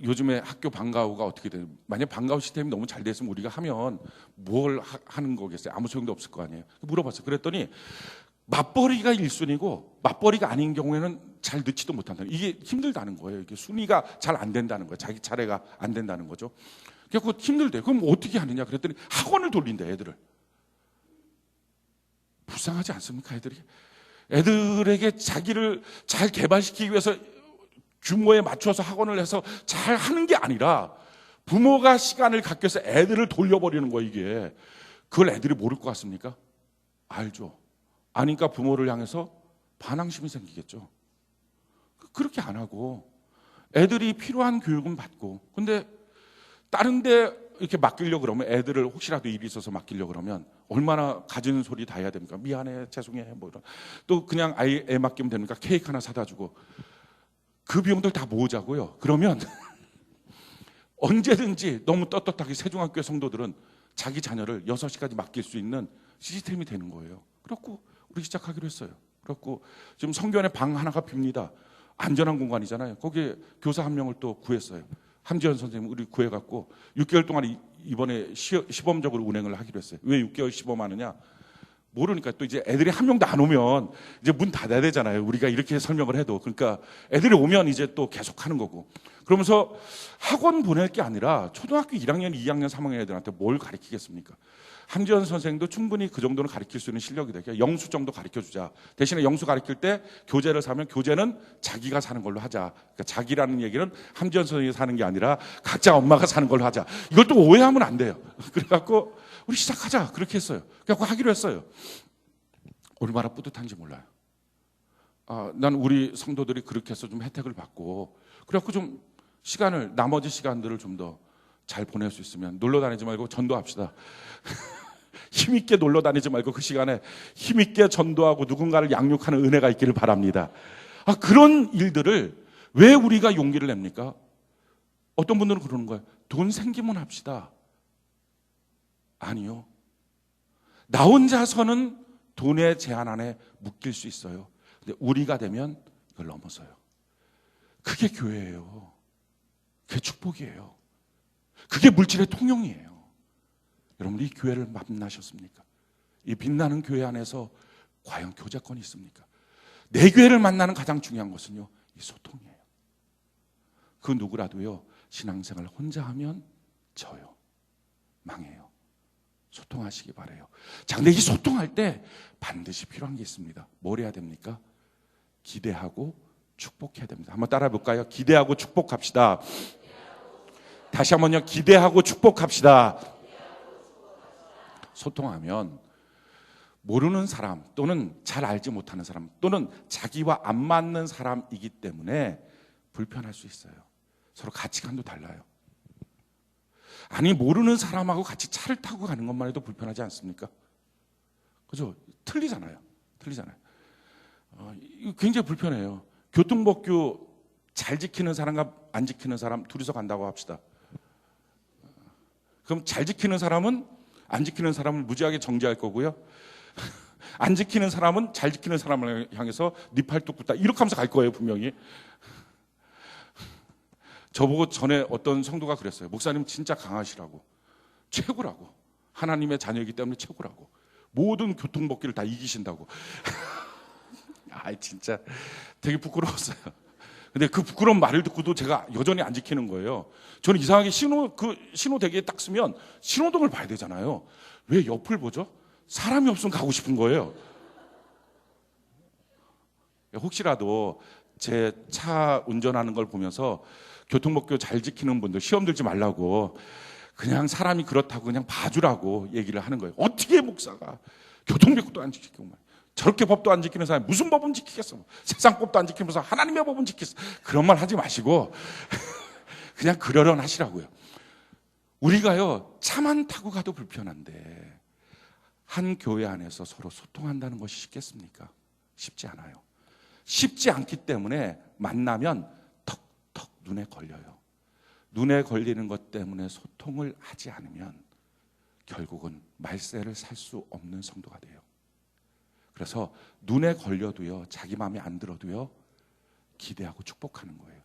요즘에 학교 방과후가 어떻게 돼요? 만약 방과후 시스템이 너무 잘 됐으면 우리가 하면 뭘 하는 거겠어요? 아무 소용도 없을 거 아니에요. 물어봤어요. 그랬더니 맞벌이가 1순위고 맞벌이가 아닌 경우에는 잘 넣지도 못한다. 이게 힘들다는 거예요. 이게 순위가 잘 안 된다는 거예요. 자기 차례가 안 된다는 거죠. 그래서 힘들대요. 그럼 어떻게 하느냐 그랬더니 학원을 돌린대, 애들을. 불쌍하지 않습니까, 애들이? 애들에게 자기를 잘 개발시키기 위해서 규모에 맞춰서 학원을 해서 잘 하는 게 아니라 부모가 시간을 갖기 위해서 애들을 돌려버리는 거예요, 이게. 그걸 애들이 모를 것 같습니까? 알죠. 아니까 부모를 향해서 반항심이 생기겠죠. 그렇게 안 하고 애들이 필요한 교육은 받고, 근데 다른 데 이렇게 맡기려고 그러면, 애들을 혹시라도 일이 있어서 맡기려고 그러면 얼마나 가진 소리 다 해야 됩니까? 미안해, 죄송해, 뭐 이런. 또 그냥 애 맡기면 되니까 케이크 하나 사다 주고. 그 비용들 다 모으자고요. 그러면 언제든지 너무 떳떳하게 세종학교 성도들은 자기 자녀를 6시까지 맡길 수 있는 시스템이 되는 거예요. 그렇고 우리 시작하기로 했어요. 그렇고 지금 성교원에 방 하나가 빕니다. 안전한 공간이잖아요. 거기에 교사 한 명을 또 구했어요. 함지연 선생님 우리 구해갖고 6개월 동안 이번에 시범적으로 운행을 하기로 했어요. 왜 6개월 시범하느냐? 모르니까. 또 이제 애들이 한 명도 안 오면 이제 문 닫아야 되잖아요. 우리가 이렇게 설명을 해도. 그러니까 애들이 오면 이제 또 계속 하는 거고. 그러면서 학원 보낼 게 아니라 초등학교 1학년, 2학년, 3학년 애들한테 뭘 가르치겠습니까? 함지연 선생도 충분히 그 정도는 가르칠 수 있는 실력이 되게, 영수 정도 가르쳐주자. 대신에 영수 가르칠 때 교재를 사면 교재는 자기가 사는 걸로 하자. 그러니까 자기라는 얘기는 함지연 선생이 사는 게 아니라 각자 엄마가 사는 걸로 하자. 이걸 또 오해하면 안 돼요. 그래갖고 우리 시작하자. 그렇게 했어요. 그래갖고 하기로 했어요. 얼마나 뿌듯한지 몰라요. 난 우리 성도들이 그렇게 해서 좀 혜택을 받고, 그래갖고 좀 시간을, 나머지 시간들을 좀 더 잘 보낼 수 있으면 놀러 다니지 말고 전도합시다. 힘있게 놀러 다니지 말고 그 시간에 힘있게 전도하고 누군가를 양육하는 은혜가 있기를 바랍니다. 그런 일들을 왜 우리가 용기를 냅니까? 어떤 분들은 그러는 거예요. 돈 생기면 합시다. 아니요. 나 혼자서는 돈의 제한 안에 묶일 수 있어요. 근데 우리가 되면 이걸 넘어서요. 그게 교회예요. 그게 축복이에요. 그게 물질의 통용이에요. 여러분이 이 교회를 만나셨습니까? 이 빛나는 교회 안에서 과연 교제권이 있습니까? 내 교회를 만나는 가장 중요한 것은요, 이 소통이에요. 그 누구라도요, 신앙생활 혼자 하면 져요. 망해요. 소통하시기 바라요. 자, 근데 이 소통할 때 반드시 필요한 게 있습니다. 뭘 해야 됩니까? 기대하고 축복해야 됩니다. 한번 따라해 볼까요? 기대하고 축복합시다. 다시 한번요. 기대하고 축복합시다. 소통하면 모르는 사람 또는 잘 알지 못하는 사람 또는 자기와 안 맞는 사람이기 때문에 불편할 수 있어요. 서로 가치관도 달라요. 아니, 모르는 사람하고 같이 차를 타고 가는 것만 해도 불편하지 않습니까? 그죠? 틀리잖아요. 이거 굉장히 불편해요. 교통법규 잘 지키는 사람과 안 지키는 사람 둘이서 간다고 합시다. 그럼 잘 지키는 사람은 안 지키는 사람을 무지하게 정죄할 거고요. 안 지키는 사람은 잘 지키는 사람을 향해서 네 팔뚝 굽다 이렇게 하면서 갈 거예요, 분명히. 저보고 전에 어떤 성도가 그랬어요. 목사님 진짜 강하시라고, 최고라고, 하나님의 자녀이기 때문에 최고라고, 모든 교통법규를 다 이기신다고. 아, 진짜 되게 부끄러웠어요. 근데 그 부끄러운 말을 듣고도 제가 여전히 안 지키는 거예요. 저는 이상하게 신호대기에 딱 쓰면 신호등을 봐야 되잖아요. 왜 옆을 보죠? 사람이 없으면 가고 싶은 거예요. 혹시라도 제 차 운전하는 걸 보면서 교통법규 잘 지키는 분들 시험 들지 말라고, 그냥 사람이 그렇다고 그냥 봐주라고 얘기를 하는 거예요. 어떻게 목사가 교통법규도 안 지키고 저렇게 법도 안 지키는 사람이 무슨 법은 지키겠어? 세상 법도 안 지키면서 하나님의 법은 지키겠어? 그런 말 하지 마시고 그냥 그러려니 하시라고요. 우리가요, 차만 타고 가도 불편한데 한 교회 안에서 서로 소통한다는 것이 쉽겠습니까? 쉽지 않아요. 쉽지 않기 때문에 만나면 턱턱 눈에 걸려요. 눈에 걸리는 것 때문에 소통을 하지 않으면 결국은 말세를 살 수 없는 성도가 돼요. 그래서 눈에 걸려도요, 자기 마음에 안 들어도요, 기대하고 축복하는 거예요.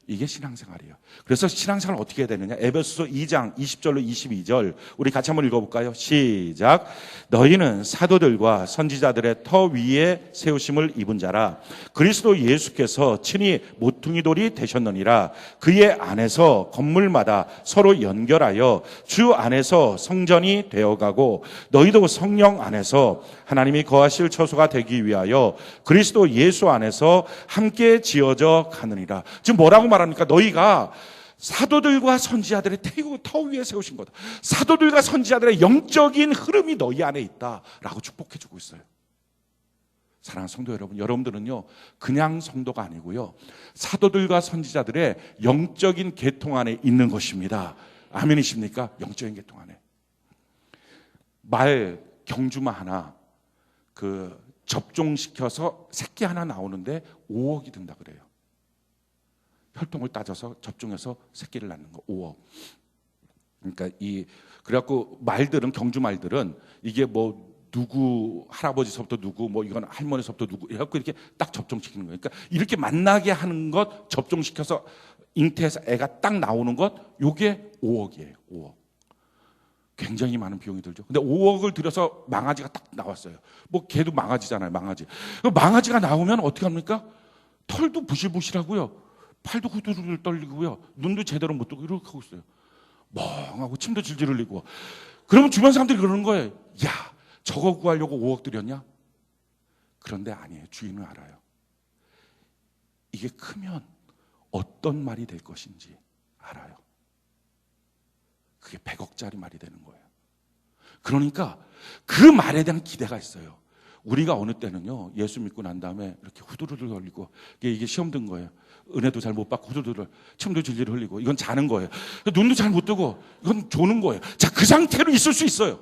이게 신앙생활이에요. 그래서 신앙생활을 어떻게 해야 되느냐? 에베소서 2장 20절로 22절 우리 같이 한번 읽어볼까요? 시작. 너희는 사도들과 선지자들의 터 위에 세우심을 입은 자라. 그리스도 예수께서 친히 모퉁이 돌이 되셨느니라. 그의 안에서 건물마다 서로 연결하여 주 안에서 성전이 되어가고 너희도 성령 안에서 하나님이 거하실 처소가 되기 위하여 그리스도 예수 안에서 함께 지어져 가느니라. 지금 뭐라고 말합니까? 너희가 사도들과 선지자들의 터 위에 세우신 거다. 사도들과 선지자들의 영적인 흐름이 너희 안에 있다라고 축복해주고 있어요. 사랑하는 성도 여러분, 여러분들은요, 그냥 성도가 아니고요, 사도들과 선지자들의 영적인 계통 안에 있는 것입니다. 아멘이십니까? 영적인 계통 안에. 말 경주마 하나 접종시켜서 새끼 하나 나오는데 5억이 든다 그래요. 혈통을 따져서 접종해서 새끼를 낳는 거 5억. 그러니까 그래갖고 말들은, 경주 말들은 이게 뭐 누구 할아버지서부터 누구, 뭐 이건 할머니서부터 누구 해갖고 이렇게 딱 접종시키는 거예요. 그러니까 이렇게 만나게 하는 것 접종시켜서 잉태해서 애가 딱 나오는 것, 요게 5억이에요. 5억. 굉장히 많은 비용이 들죠. 근데 5억을 들여서 망아지가 딱 나왔어요. 뭐 걔도 망아지잖아요, 망아지. 망아지가 나오면 어떻게 합니까? 털도 부실부실하고요, 팔도 후두둑 떨리고요, 눈도 제대로 못 뜨고 이렇게 하고 있어요. 멍하고 침도 질질 흘리고. 그러면 주변 사람들이 그러는 거예요. 야, 저거 구하려고 5억 들였냐? 그런데 아니에요. 주인은 알아요. 이게 크면 어떤 말이 될 것인지 알아요. 그게 100억짜리 말이 되는 거예요. 그러니까 그 말에 대한 기대가 있어요. 우리가 어느 때는요, 예수 믿고 난 다음에 이렇게 후두루를 흘리고, 이게 시험 든 거예요. 은혜도 잘 못 받고 후두루를, 침도 질질 흘리고, 이건 자는 거예요. 눈도 잘 못 뜨고, 이건 조는 거예요. 자, 그 상태로 있을 수 있어요.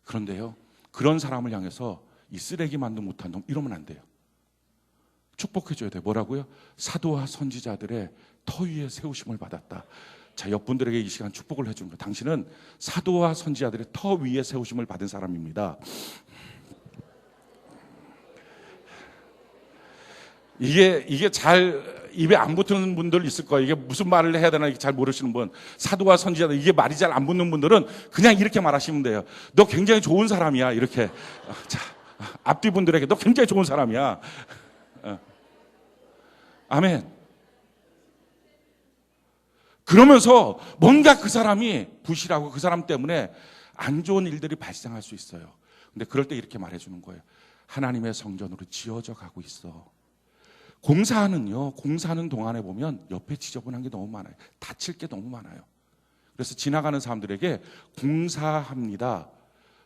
그런데요, 그런 사람을 향해서 이 쓰레기만도 못한 놈, 이러면 안 돼요. 축복해줘야 돼요. 뭐라고요? 사도와 선지자들의 터 위에 세우심을 받았다. 자, 옆분들에게 이 시간 축복을 해주는 거예요. 당신은 사도와 선지자들의 터 위에 세우심을 받은 사람입니다. 이게 잘 입에 안 붙는 분들 있을 거예요. 이게 무슨 말을 해야 되나 잘 모르시는 분, 사도와 선지자들, 이게 말이 잘 안 붙는 분들은 그냥 이렇게 말하시면 돼요. 너 굉장히 좋은 사람이야. 이렇게. 자, 앞뒤 분들에게 너 굉장히 좋은 사람이야. 아멘. 그러면서 뭔가 그 사람이 부실하고 그 사람 때문에 안 좋은 일들이 발생할 수 있어요. 근데 그럴 때 이렇게 말해주는 거예요. 하나님의 성전으로 지어져 가고 있어. 공사하는 동안에 보면 옆에 지저분한 게 너무 많아요. 다칠 게 너무 많아요. 그래서 지나가는 사람들에게 공사합니다.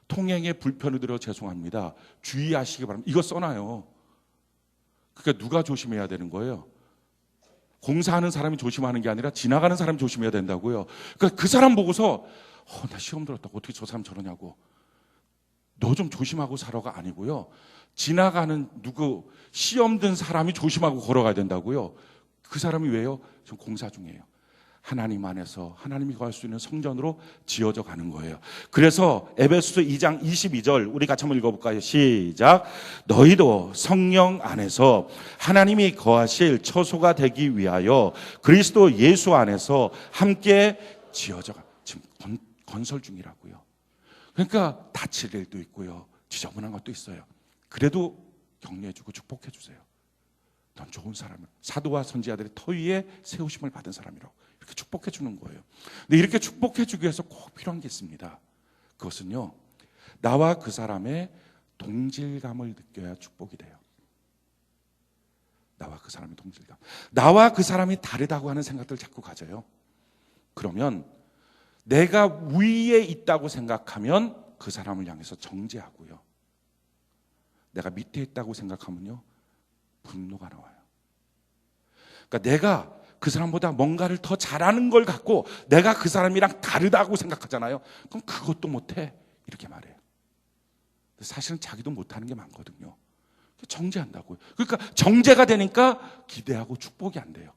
통행에 불편을 드려 죄송합니다. 주의하시기 바랍니다. 이거 써놔요. 그러니까 누가 조심해야 되는 거예요? 공사하는 사람이 조심하는 게 아니라 지나가는 사람이 조심해야 된다고요. 그러니까 그 사람 보고서 나 시험 들었다고 어떻게 저 사람 저러냐고. 너 좀 조심하고 살아가 아니고요. 지나가는 시험 든 사람이 조심하고 걸어가야 된다고요. 그 사람이 왜요? 지금 공사 중이에요. 하나님 안에서 하나님이 거할 수 있는 성전으로 지어져 가는 거예요. 그래서 에베소서 2장 22절 우리 같이 한번 읽어볼까요? 시작. 너희도 성령 안에서 하나님이 거하실 처소가 되기 위하여 그리스도 예수 안에서 함께 지어져 가. 지금 건설 중이라고요. 그러니까 다칠 일도 있고요. 지저분한 것도 있어요. 그래도 격려해주고 축복해주세요. 넌 좋은 사람이야. 사도와 선지자들의 터 위에 세우심을 받은 사람이라고 이렇게 축복해 주는 거예요. 근데 이렇게 축복해 주기 위해서 꼭 필요한 게 있습니다. 그것은요, 나와 그 사람의 동질감을 느껴야 축복이 돼요. 나와 그 사람의 동질감. 나와 그 사람이 다르다고 하는 생각들 자꾸 가져요. 그러면 내가 위에 있다고 생각하면 그 사람을 향해서 정죄하고요. 내가 밑에 있다고 생각하면요, 분노가 나와요. 그러니까 내가 그 사람보다 뭔가를 더 잘하는 걸 갖고 내가 그 사람이랑 다르다고 생각하잖아요. 그럼 그것도 못해 이렇게 말해요. 사실은 자기도 못하는 게 많거든요. 정죄한다고요. 그러니까 정죄가 되니까 기대하고 축복이 안 돼요.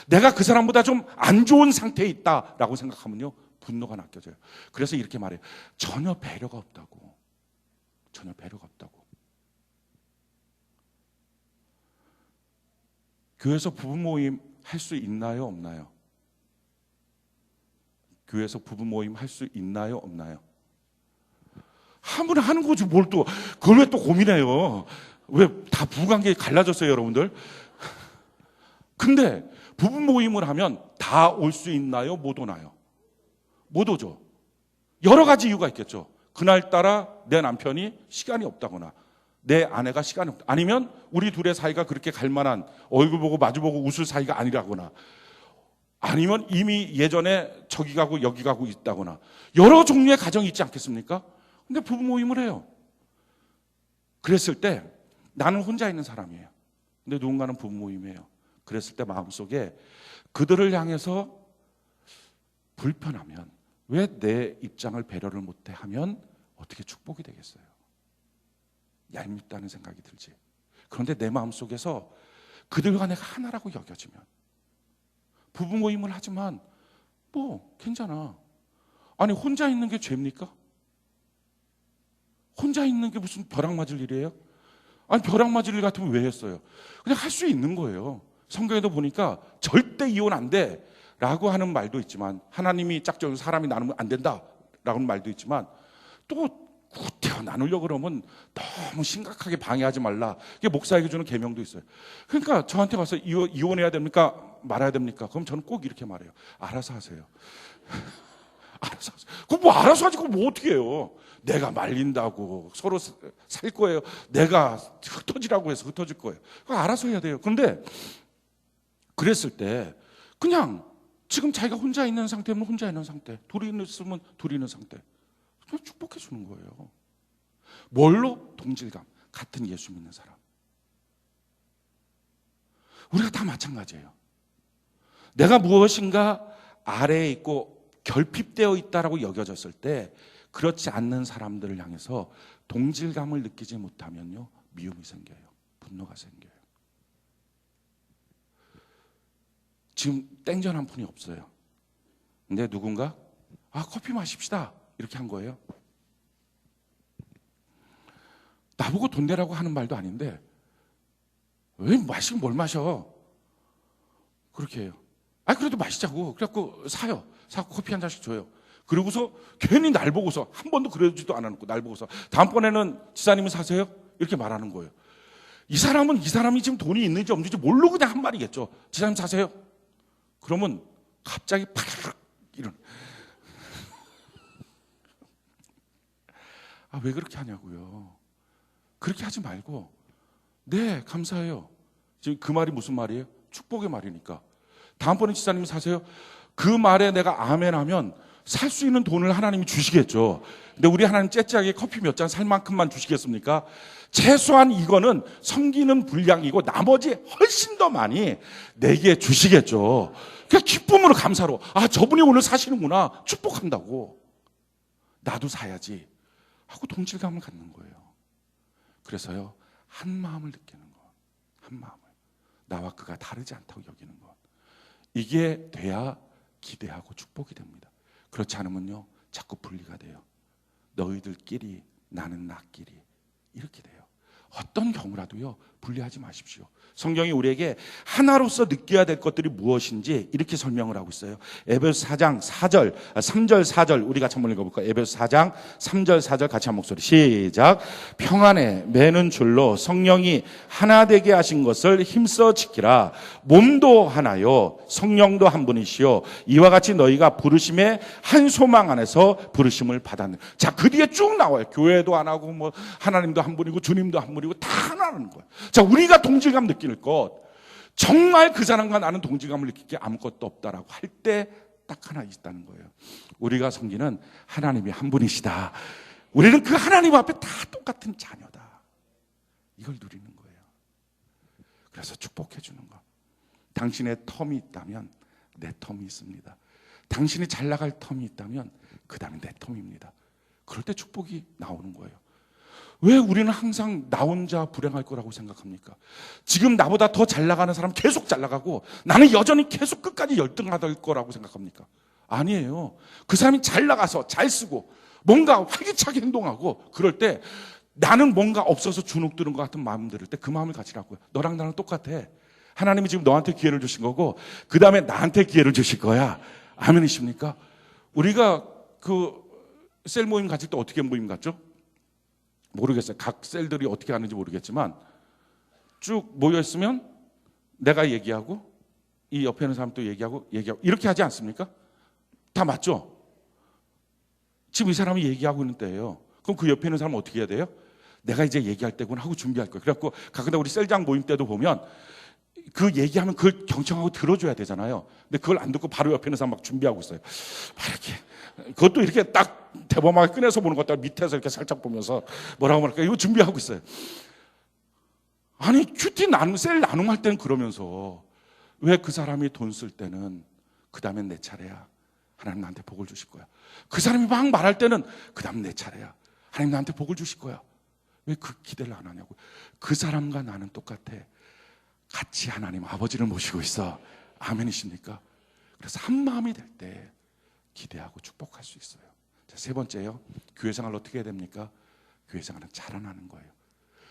내가 그 사람보다 좀 안 좋은 상태에 있다라고 생각하면요, 분노가 낚여져요. 그래서 이렇게 말해요. 전혀 배려가 없다고. 전혀 배려가 없다고. 교회에서 부부 모임 할 수 있나요, 없나요? 교회에서 부부 모임 할 수 있나요, 없나요? 하면 하는 거지 뭘 또 그걸 왜 또 고민해요? 왜 다 부부관계 갈라졌어요, 여러분들? 근데 부부 모임을 하면 다 올 수 있나요, 못 오나요? 못 오죠. 여러 가지 이유가 있겠죠. 그날따라 내 남편이 시간이 없다거나 내 아내가 시간이 없다. 아니면 우리 둘의 사이가 그렇게 갈 만한 얼굴 보고 마주보고 웃을 사이가 아니라거나 아니면 이미 예전에 저기 가고 여기 가고 있다거나 여러 종류의 가정이 있지 않겠습니까? 근데 부부 모임을 해요. 그랬을 때 나는 혼자 있는 사람이에요. 근데 누군가는 부부 모임이에요. 그랬을 때 마음속에 그들을 향해서 불편하면 왜 내 입장을 배려를 못해 하면 어떻게 축복이 되겠어요? 얄밉다는 생각이 들지. 그런데 내 마음속에서 그들과 내가 하나라고 여겨지면 부부 모임을 하지만 뭐 괜찮아. 아니 혼자 있는 게 죄입니까? 혼자 있는 게 무슨 벼락 맞을 일이에요? 아니 벼락 맞을 일 같으면 왜 했어요? 그냥 할 수 있는 거예요. 성경에도 보니까 절대 이혼 안 돼 라고 하는 말도 있지만 하나님이 짝지어서 사람이 나누면 안 된다 라고 하는 말도 있지만 또 구태여 나누려고 그러면 너무 심각하게 방해하지 말라. 이게 목사에게 주는 계명도 있어요. 그러니까 저한테 와서 이혼해야 됩니까? 말아야 됩니까? 그럼 저는 꼭 이렇게 말해요. 알아서 하세요. 알아서 하세요. 그럼 뭐 알아서 하지 그럼 뭐 어떻게 해요? 내가 말린다고 서로 살 거예요. 내가 흩어지라고 해서 흩어질 거예요. 그거 알아서 해야 돼요. 그런데 그랬을 때 그냥 지금 자기가 혼자 있는 상태면 혼자 있는 상태, 둘이 있으면 둘이 있는 상태 그냥 축복해 주는 거예요. 뭘로? 동질감. 같은 예수 믿는 사람. 우리가 다 마찬가지예요. 내가 무엇인가 아래에 있고 결핍되어 있다라고 여겨졌을 때 그렇지 않는 사람들을 향해서 동질감을 느끼지 못하면요, 미움이 생겨요. 분노가 생겨요. 지금 땡전 한 푼이 없어요. 근데 누군가 커피 마십시다 이렇게 한 거예요. 나보고 돈 내라고 하는 말도 아닌데 왜 마시면 뭘 마셔? 그렇게 해요. 그래도 마시자고. 그래갖고 사요. 사고 커피 한 잔씩 줘요. 그러고서 괜히 날 보고서 한 번도 그러지도 않아놓고 날 보고서 다음번에는 지사님이 사세요? 이렇게 말하는 거예요. 이 사람이 지금 돈이 있는지 없는지 모르고 그냥 한 말이겠죠. 지사님 사세요. 그러면 갑자기 파락 이런. 아, 왜 그렇게 하냐고요. 그렇게 하지 말고, 네, 감사해요. 지금 그 말이 무슨 말이에요? 축복의 말이니까. 다음번에 지사님 사세요. 그 말에 내가 아멘 하면 살 수 있는 돈을 하나님이 주시겠죠. 근데 우리 하나님 째째하게 커피 몇 잔 살 만큼만 주시겠습니까? 최소한 이거는 섬기는 분량이고 나머지 훨씬 더 많이 내게 주시겠죠. 그냥 기쁨으로 감사로, 아, 저분이 오늘 사시는구나, 축복한다고. 나도 사야지 하고 동질감을 갖는 거예요. 그래서요, 한 마음을 느끼는 것, 한 마음을, 나와 그가 다르지 않다고 여기는 것, 이게 돼야 기대하고 축복이 됩니다. 그렇지 않으면요, 자꾸 분리가 돼요. 너희들끼리, 나는 나끼리, 이렇게 돼요. 어떤 경우라도요, 분리하지 마십시오. 성경이 우리에게 하나로서 느껴야 될 것들이 무엇인지 이렇게 설명을 하고 있어요. 에베소 4장 4절, 3절 4절 우리 같이 한번 읽어볼까요? 에베소 4장 3절 4절 같이 한 목소리 시작. 평안에 매는 줄로 성령이 하나 되게 하신 것을 힘써 지키라. 몸도 하나요, 성령도 한 분이시요, 이와 같이 너희가 부르심의 한 소망 안에서 부르심을 받았는. 자, 그 뒤에 쭉 나와요. 교회도 안 하고 뭐 하나님도 한 분이고 주님도 한 분이고 다 하나라는 거예요. 자, 우리가 동질감 느낄 것, 정말 그 사람과 나는 동질감을 느낄 게 아무것도 없다라고 할 때 딱 하나 있다는 거예요. 우리가 섬기는 하나님이 한 분이시다. 우리는 그 하나님 앞에 다 똑같은 자녀다. 이걸 누리는 거예요. 그래서 축복해 주는 거. 당신의 텀이 있다면 내 텀이 있습니다. 당신이 잘 나갈 텀이 있다면 그 다음에 내 텀입니다. 그럴 때 축복이 나오는 거예요. 왜 우리는 항상 나 혼자 불행할 거라고 생각합니까? 지금 나보다 더 잘 나가는 사람 계속 잘 나가고 나는 여전히 계속 끝까지 열등할 거라고 생각합니까? 아니에요. 그 사람이 잘 나가서 잘 쓰고 뭔가 활기차게 행동하고 그럴 때 나는 뭔가 없어서 주눅 드는 것 같은 마음 들을 때 그 마음을 가지라고요. 너랑 나랑 똑같아. 하나님이 지금 너한테 기회를 주신 거고 그 다음에 나한테 기회를 주실 거야. 아멘이십니까? 우리가 그 셀 모임 가질 때 어떻게 모임 갔죠? 모르겠어요. 각 셀들이 어떻게 하는지 모르겠지만 쭉 모여있으면 내가 얘기하고 이 옆에 있는 사람도 얘기하고 이렇게 하지 않습니까? 다 맞죠? 지금 이 사람이 얘기하고 있는 때예요. 그럼 그 옆에 있는 사람은 어떻게 해야 돼요? 내가 이제 얘기할 때구나 하고 준비할 거예요. 그래갖고 가끔가다 우리 셀장 모임 때도 보면 그 얘기하면 그걸 경청하고 들어줘야 되잖아요. 근데 그걸 안 듣고 바로 옆에 있는 사람 막 준비하고 있어요. 막 이렇게. 그것도 이렇게 딱 대범하게 꺼내서 보는 것도 밑에서 이렇게 살짝 보면서 뭐라고 말할까 이거 준비하고 있어요. 아니 큐티 셀 나눔할 때는 그러면서 왜 그 사람이 돈 쓸 때는 그 다음엔 내 차례야. 하나님 나한테 복을 주실 거야. 그 사람이 막 말할 때는 그 다음 내 차례야. 하나님 나한테 복을 주실 거야. 왜 그 기대를 안 하냐고. 그 사람과 나는 똑같아. 같이 하나님 아버지를 모시고 있어. 아멘이십니까? 그래서 한 마음이 될 때 기대하고 축복할 수 있어요. 자, 세 번째요. 교회 생활 어떻게 해야 됩니까? 교회 생활은 자라나는 거예요.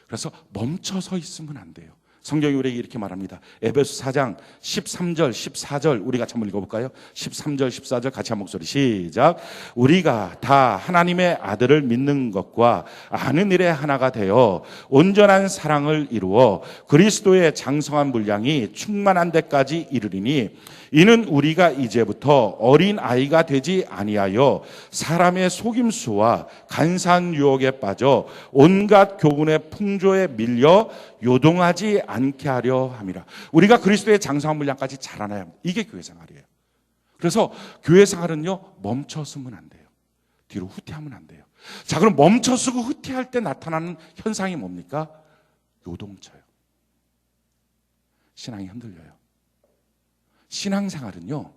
그래서 멈춰서 있으면 안 돼요. 성경이 우리에게 이렇게 말합니다. 에베소 4장 13절 14절 우리 같이 한번 읽어볼까요? 13절 14절 같이 한 목소리 시작. 우리가 다 하나님의 아들을 믿는 것과 아는 일에 하나가 되어 온전한 사랑을 이루어 그리스도의 장성한 분량이 충만한 데까지 이르리니 이는 우리가 이제부터 어린 아이가 되지 아니하여 사람의 속임수와 간사한 유혹에 빠져 온갖 교훈의 풍조에 밀려 요동하지 않게 하려 함이라. 우리가 그리스도의 장성한 분량까지 자라나야 합니다. 이게 교회 생활이에요. 그래서 교회 생활은요 멈춰서면 안 돼요. 뒤로 후퇴하면 안 돼요. 자, 그럼 멈춰서고 후퇴할 때 나타나는 현상이 뭡니까? 요동쳐요. 신앙이 흔들려요. 신앙생활은요,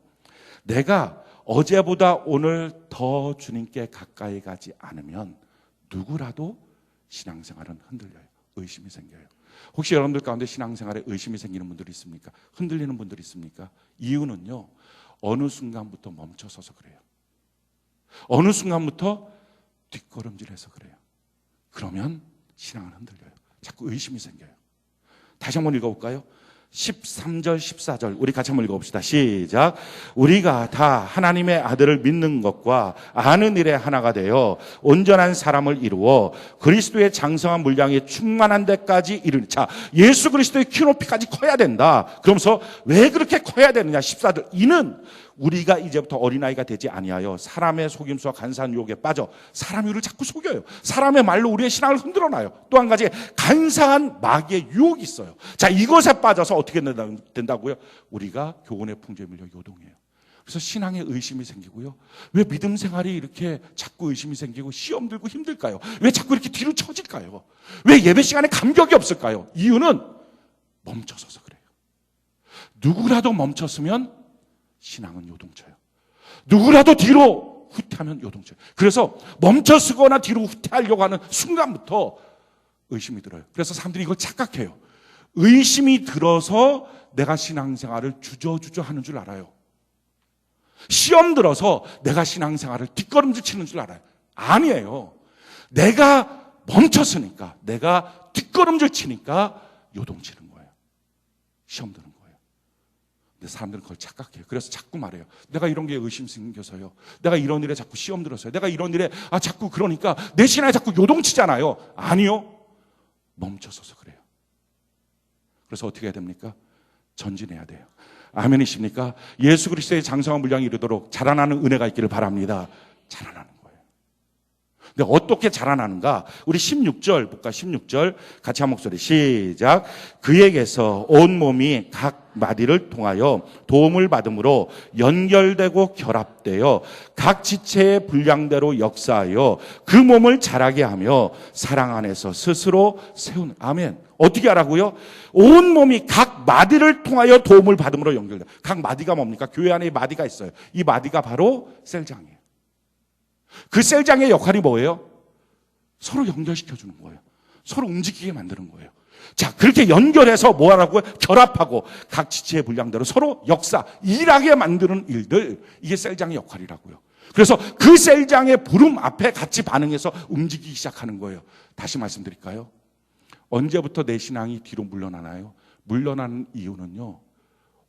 내가 어제보다 오늘 더 주님께 가까이 가지 않으면 누구라도 신앙생활은 흔들려요. 의심이 생겨요. 혹시 여러분들 가운데 신앙생활에 의심이 생기는 분들이 있습니까? 흔들리는 분들이 있습니까? 이유는요, 어느 순간부터 멈춰서서 그래요. 어느 순간부터 뒷걸음질해서 그래요. 그러면 신앙은 흔들려요. 자꾸 의심이 생겨요. 다시 한번 읽어볼까요? 13절 14절 우리 같이 한번 읽어봅시다. 시작. 우리가 다 하나님의 아들을 믿는 것과 아는 일에 하나가 되어 온전한 사람을 이루어 그리스도의 장성한 분량에 충만한 데까지 이르니. 자, 예수 그리스도의 키높이까지 커야 된다. 그러면서 왜 그렇게 커야 되느냐. 14절. 이는 우리가 이제부터 어린아이가 되지 아니하여 사람의 속임수와 간사한 유혹에 빠져 사람의 우리를 자꾸 속여요. 사람의 말로 우리의 신앙을 흔들어놔요. 또 한 가지 간사한 마귀의 유혹이 있어요. 자, 이것에 빠져서 어떻게 된다고요? 우리가 교훈의 풍조에 밀려 요동해요. 그래서 신앙에 의심이 생기고요. 왜 믿음 생활이 이렇게 자꾸 의심이 생기고 시험 들고 힘들까요? 왜 자꾸 이렇게 뒤로 처질까요? 왜 예배 시간에 감격이 없을까요? 이유는 멈춰서서 그래요. 누구라도 멈췄으면 신앙은 요동쳐요. 누구라도 뒤로 후퇴하면 요동쳐요. 그래서 멈춰서거나 뒤로 후퇴하려고 하는 순간부터 의심이 들어요. 그래서 사람들이 이걸 착각해요. 의심이 들어서 내가 신앙생활을 주저주저 하는 줄 알아요. 시험 들어서 내가 신앙생활을 뒷걸음질 치는 줄 알아요. 아니에요. 내가 멈췄으니까, 내가 뒷걸음질 치니까 요동치는 거예요. 시험 드는 거예요. 근데 사람들은 그걸 착각해요. 그래서 자꾸 말해요. 내가 이런 게 의심 생겨서요. 내가 이런 일에 자꾸 시험 들었어요. 내가 이런 일에 자꾸 그러니까 내 신앙에 자꾸 요동치잖아요. 아니요. 멈춰서서 그래요. 그래서 어떻게 해야 됩니까? 전진해야 돼요. 아멘이십니까? 예수 그리스도의 장성한 분량이 이르도록 자라나는 은혜가 있기를 바랍니다. 자라나는 거예요. 근데 어떻게 자라나는가? 우리 16절 볼까? 16절 같이 한 목소리 시작. 그에게서 온 몸이 각 마디를 통하여 도움을 받음으로 연결되고 결합되어 각 지체의 분량대로 역사하여 그 몸을 자라게 하며 사랑 안에서 스스로 세우는. 아멘. 어떻게 하라고요? 온 몸이 각 마디를 통하여 도움을 받음으로 연결돼요. 각 마디가 뭡니까? 교회 안에 마디가 있어요. 이 마디가 바로 셀장이에요. 그 셀장의 역할이 뭐예요? 서로 연결시켜주는 거예요. 서로 움직이게 만드는 거예요. 자, 그렇게 연결해서 뭐 하라고요? 결합하고 각 지체의 분량대로 서로 역사, 일하게 만드는 일들, 이게 셀장의 역할이라고요. 그래서 그 셀장의 부름 앞에 같이 반응해서 움직이기 시작하는 거예요. 다시 말씀드릴까요? 언제부터 내 신앙이 뒤로 물러나나요? 물러나는 이유는요,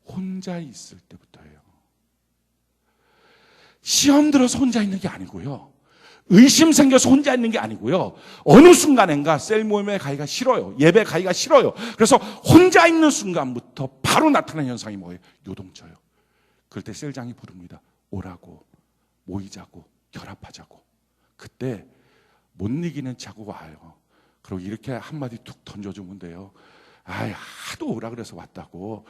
혼자 있을 때부터예요. 시험 들어서 혼자 있는 게 아니고요. 의심 생겨서 혼자 있는 게 아니고요. 어느 순간인가 셀 모임에 가기가 싫어요. 예배 가기가 싫어요. 그래서 혼자 있는 순간부터 바로 나타나는 현상이 뭐예요? 요동쳐요. 그럴 때 셀장이 부릅니다. 오라고, 모이자고, 결합하자고. 그때 못 이기는 자고 와요. 그리고 이렇게 한마디 툭 던져주면 돼요. 하도 오라 그래서 왔다고.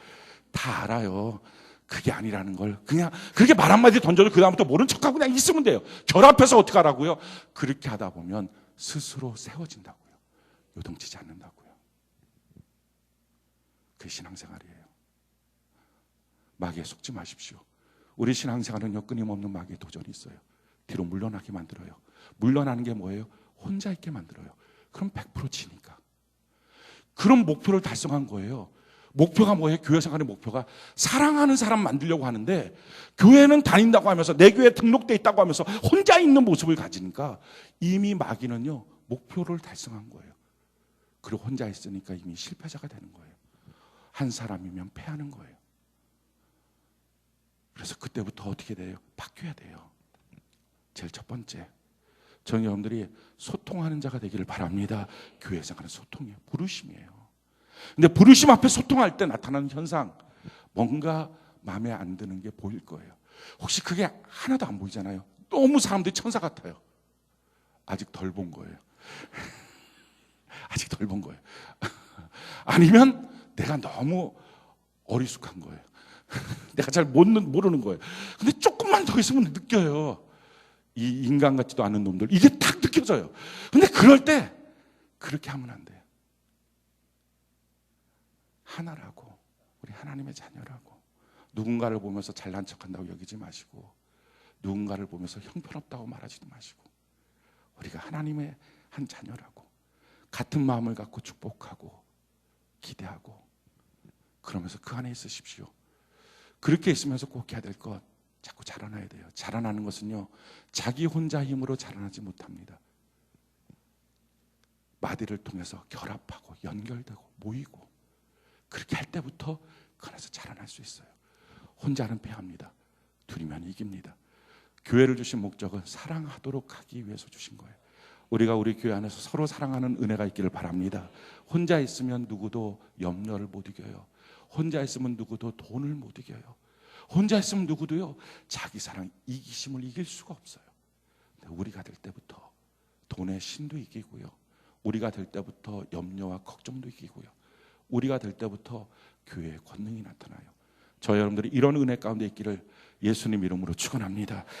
다 알아요. 그게 아니라는 걸. 그냥 그렇게 말 한마디 던져도 그 다음부터 모른 척하고 그냥 있으면 돼요. 결합해서 어떻게 하라고요? 그렇게 하다 보면 스스로 세워진다고요. 요동치지 않는다고요. 그게 신앙생활이에요. 마귀에 속지 마십시오. 우리 신앙생활은요, 끊임없는 마귀의 도전이 있어요. 뒤로 물러나게 만들어요. 물러나는 게 뭐예요? 혼자 있게 만들어요. 그럼 100% 지니까. 그런 목표를 달성한 거예요. 목표가 뭐예요? 교회 생활의 목표가 사랑하는 사람 만들려고 하는데, 교회는 다닌다고 하면서 내 교회에 등록돼 있다고 하면서 혼자 있는 모습을 가지니까 이미 마귀는요, 목표를 달성한 거예요. 그리고 혼자 있으니까 이미 실패자가 되는 거예요. 한 사람이면 패하는 거예요. 그래서 그때부터 어떻게 돼요? 바뀌어야 돼요. 제일 첫 번째, 저는 여러분들이 소통하는 자가 되기를 바랍니다. 교회 생활은 소통이에요. 부르심이에요. 근데 부르심 앞에 소통할 때 나타나는 현상, 뭔가 마음에 안 드는 게 보일 거예요. 혹시 그게 하나도 안 보이잖아요. 너무 사람들이 천사 같아요. 아직 덜 본 거예요. 아직 덜 본 거예요. 아니면 내가 너무 어리숙한 거예요. 내가 잘 모르는 거예요. 근데 조금만 더 있으면 느껴요. 이 인간 같지도 않은 놈들, 이게 딱 느껴져요. 근데 그럴 때 그렇게 하면 안 돼요. 하나라고, 우리 하나님의 자녀라고. 누군가를 보면서 잘난 척한다고 여기지 마시고, 누군가를 보면서 형편없다고 말하지도 마시고, 우리가 하나님의 한 자녀라고, 같은 마음을 갖고 축복하고 기대하고, 그러면서 그 안에 있으십시오. 그렇게 있으면서 꼭 해야 될 것, 자꾸 자라나야 돼요. 자라나는 것은요, 자기 혼자 힘으로 자라나지 못합니다. 마디를 통해서 결합하고 연결되고 모이고, 그렇게 할 때부터 그 안에서 자라날 수 있어요. 혼자는 패합니다. 둘이면 이깁니다. 교회를 주신 목적은 사랑하도록 하기 위해서 주신 거예요. 우리가 우리 교회 안에서 서로 사랑하는 은혜가 있기를 바랍니다. 혼자 있으면 누구도 염려를 못 이겨요. 혼자 있으면 누구도 돈을 못 이겨요. 혼자 있으면 누구도요 자기 사랑, 이기심을 이길 수가 없어요. 근데 우리가 될 때부터 돈의 신도 이기고요, 우리가 될 때부터 염려와 걱정도 이기고요, 우리가 될 때부터 교회의 권능이 나타나요. 저 여러분들이 이런 은혜 가운데 있기를 예수님 이름으로 축원합니다.